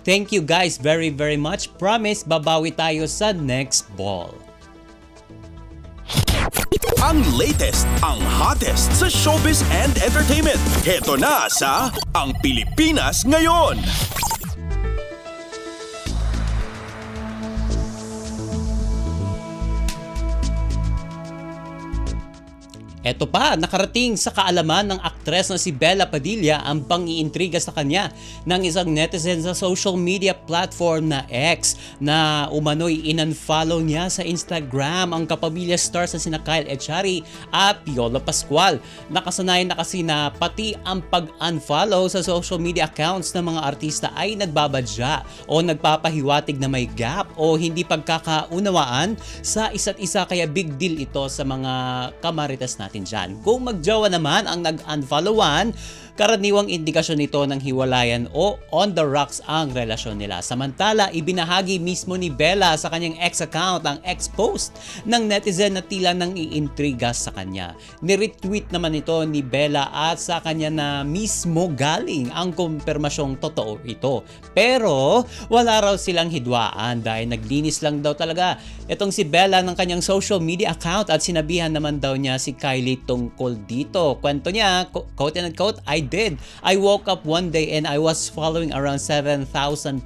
thank you guys very very much. Promise, babawi tayo sa next ball. Ang latest, ang hottest sa showbiz and entertainment. Heto na sa Ang Pilipinas Ngayon. Eto pa, nakarating sa kaalaman ng aktres na si Bella Padilla ang pang-iintriga sa kanya ng isang netizen sa social media platform na X na umano'y in-unfollow niya sa Instagram ang kapamilya stars na sina Kyle Echari at Piolo Pascual. Nakasanayan na kasi na pati ang pag-unfollow sa social media accounts ng mga artista ay nagbabadya o nagpapahiwatig na may gap o hindi pagkakaunawaan sa isa't isa, kaya big deal ito sa mga kamarites natin dyan. Kung magjowa naman ang nag-unfollowan, karaniwang indikasyon nito ng hiwalayan o on the rocks ang relasyon nila. Samantala, ibinahagi mismo ni Bella sa kanyang ex account ang ex-post ng netizen na tila nang iintriga sa kanya. Ni-retweet naman ito ni Bella at sa kanya na mismo galing ang kumpirmasyong totoo ito. Pero wala raw silang hidwaan dahil naglinis lang daw talaga itong si Bella ng kanyang social media account at sinabihan naman daw niya si Kylie tungkol dito. Kwento niya, quote and quote, I woke up one day and I was following around 7,000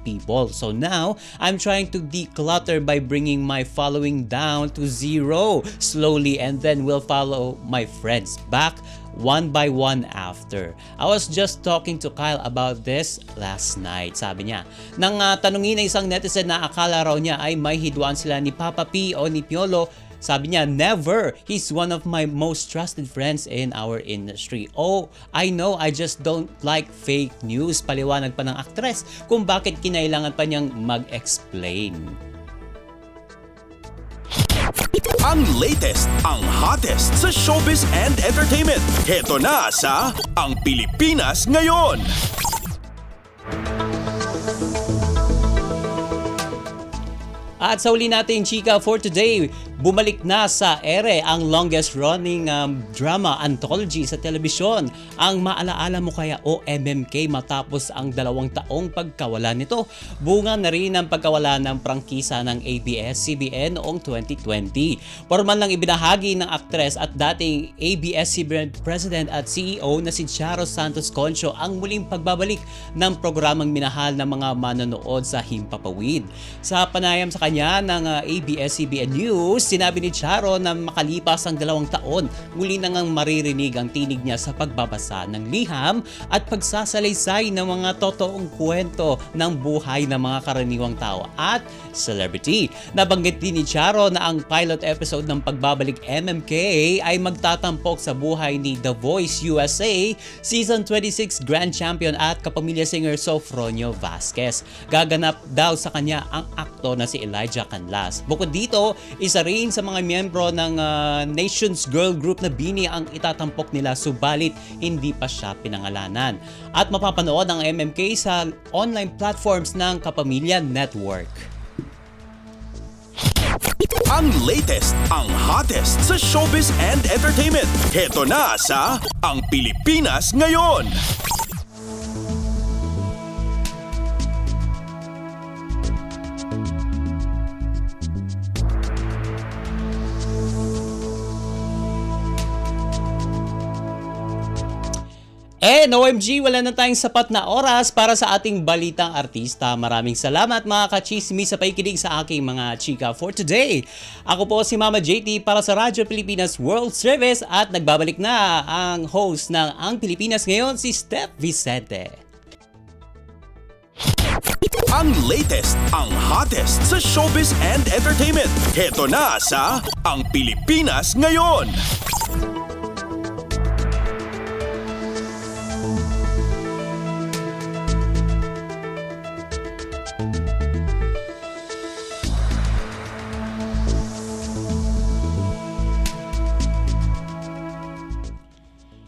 people. So now, I'm trying to declutter by bringing my following down to 0 slowly, and then will follow my friends back one by one after. I was just talking to Kyle about this last night, sabi niya. Nang tanungin na isang netizen na akala raw niya ay may hidwaan sila ni Papa P o ni Piolo, Sabi niya, never. He's one of my most trusted friends in our industry. Oh, I know, I just don't like fake news. Paliwanag pa ng aktres kung bakit kinailangan pa niyang mag-explain. Ang latest, ang hottest sa showbiz and entertainment. Heto na sa Ang Pilipinas Ngayon. At sa uli nating chika for today, bumalik na sa ere ang longest running drama anthology sa telebisyon. Ang Maalaala Mo Kaya o MMK matapos ang 2 taong pagkawala nito. Bunga na rin ang pagkawala ng prangkisa ng ABS-CBN noong 2020. Formal lang ibinahagi ng aktres at dating ABS-CBN President at CEO na si Charo Santos Concho ang muling pagbabalik ng programang minahal ng mga manonood sa Himpapawid. Sa panayam sa kanya ng ABS-CBN News, sinabi ni Charo na makalipas ang 2 taon, muli na ngang maririnig ang tinig niya sa pagbabasa ng liham at pagsasalaysay ng mga totoong kwento ng buhay ng mga karaniwang tao at celebrity. Nabanggit din ni Charo na ang pilot episode ng pagbabalik MMK ay magtatampok sa buhay ni The Voice USA Season 26 Grand Champion at kapamilya singer Sofronio Vasquez. Gaganap daw sa kanya ang aktor na si Elijah Canlas. Bukod dito, isa rin sa mga miyembro ng Nations Girl Group na BINI ang itatampok nila, subalit hindi pa siya pinangalanan. At mapapanood ang MMK sa online platforms ng Kapamilya Network. Ang latest, ang hottest sa showbiz and entertainment. Heto na sa Ang Pilipinas Ngayon. OMG, wala na tayong sapat na oras para sa ating balitang artista. Maraming salamat mga kachismis sa pakikinig sa aking mga chika for today. Ako po si Mama JT para sa Radyo Pilipinas World Service at nagbabalik na ang host ng Ang Pilipinas Ngayon, si Steph Vicente. Ang latest, ang hottest sa showbiz and entertainment. Heto na sa Ang Pilipinas Ngayon.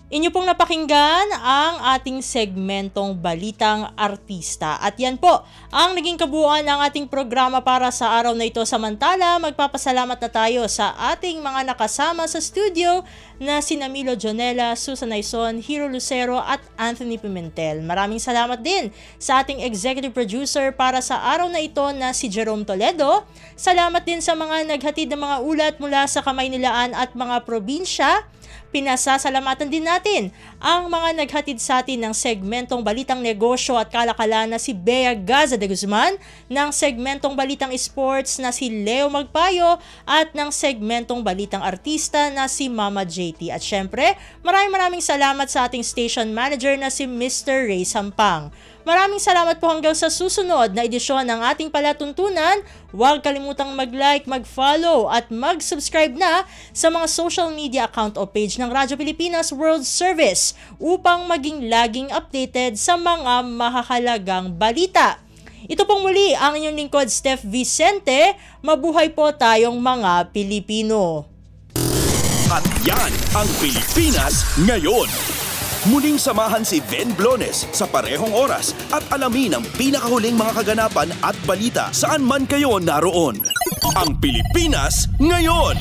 Inyo pong napakinggan ang ating segmentong Balitang Artista. At yan po ang naging kabuuan ng ating programa para sa araw na ito. Samantala, magpapasalamat na tayo sa ating mga nakasama sa studio na sina Milo Jonella, Susan Aizon, Hiro Lucero at Anthony Pimentel. Maraming salamat din sa ating executive producer para sa araw na ito na si Jerome Toledo. Salamat din sa mga naghatid ng mga ulat mula sa Kamaynilaan at mga probinsya. Pinasasalamatan din natin ang mga naghatid sa atin ng segmentong Balitang Negosyo at Kalakalan na si Bea Gaza de Guzman, ng segmentong Balitang Sports na si Leo Magpayo at ng segmentong Balitang Artista na si Mama JT. At syempre, maraming salamat sa ating station manager na si Mr. Ray Sampang. Maraming salamat po hanggang sa susunod na edisyon ng ating palatuntunan. Huwag kalimutang mag-like, mag-follow at mag-subscribe na sa mga social media account o page ng Radyo Pilipinas World Service upang maging laging updated sa mga mahahalagang balita. Ito pong muli ang inyong lingkod, Steph Vicente. Mabuhay po tayong mga Pilipino. At yan ang Pilipinas Ngayon. Muling samahan si Ben Blones sa parehong oras at alamin ang pinakahuling mga kaganapan at balita saan man kayo naroon. Ang Pilipinas Ngayon!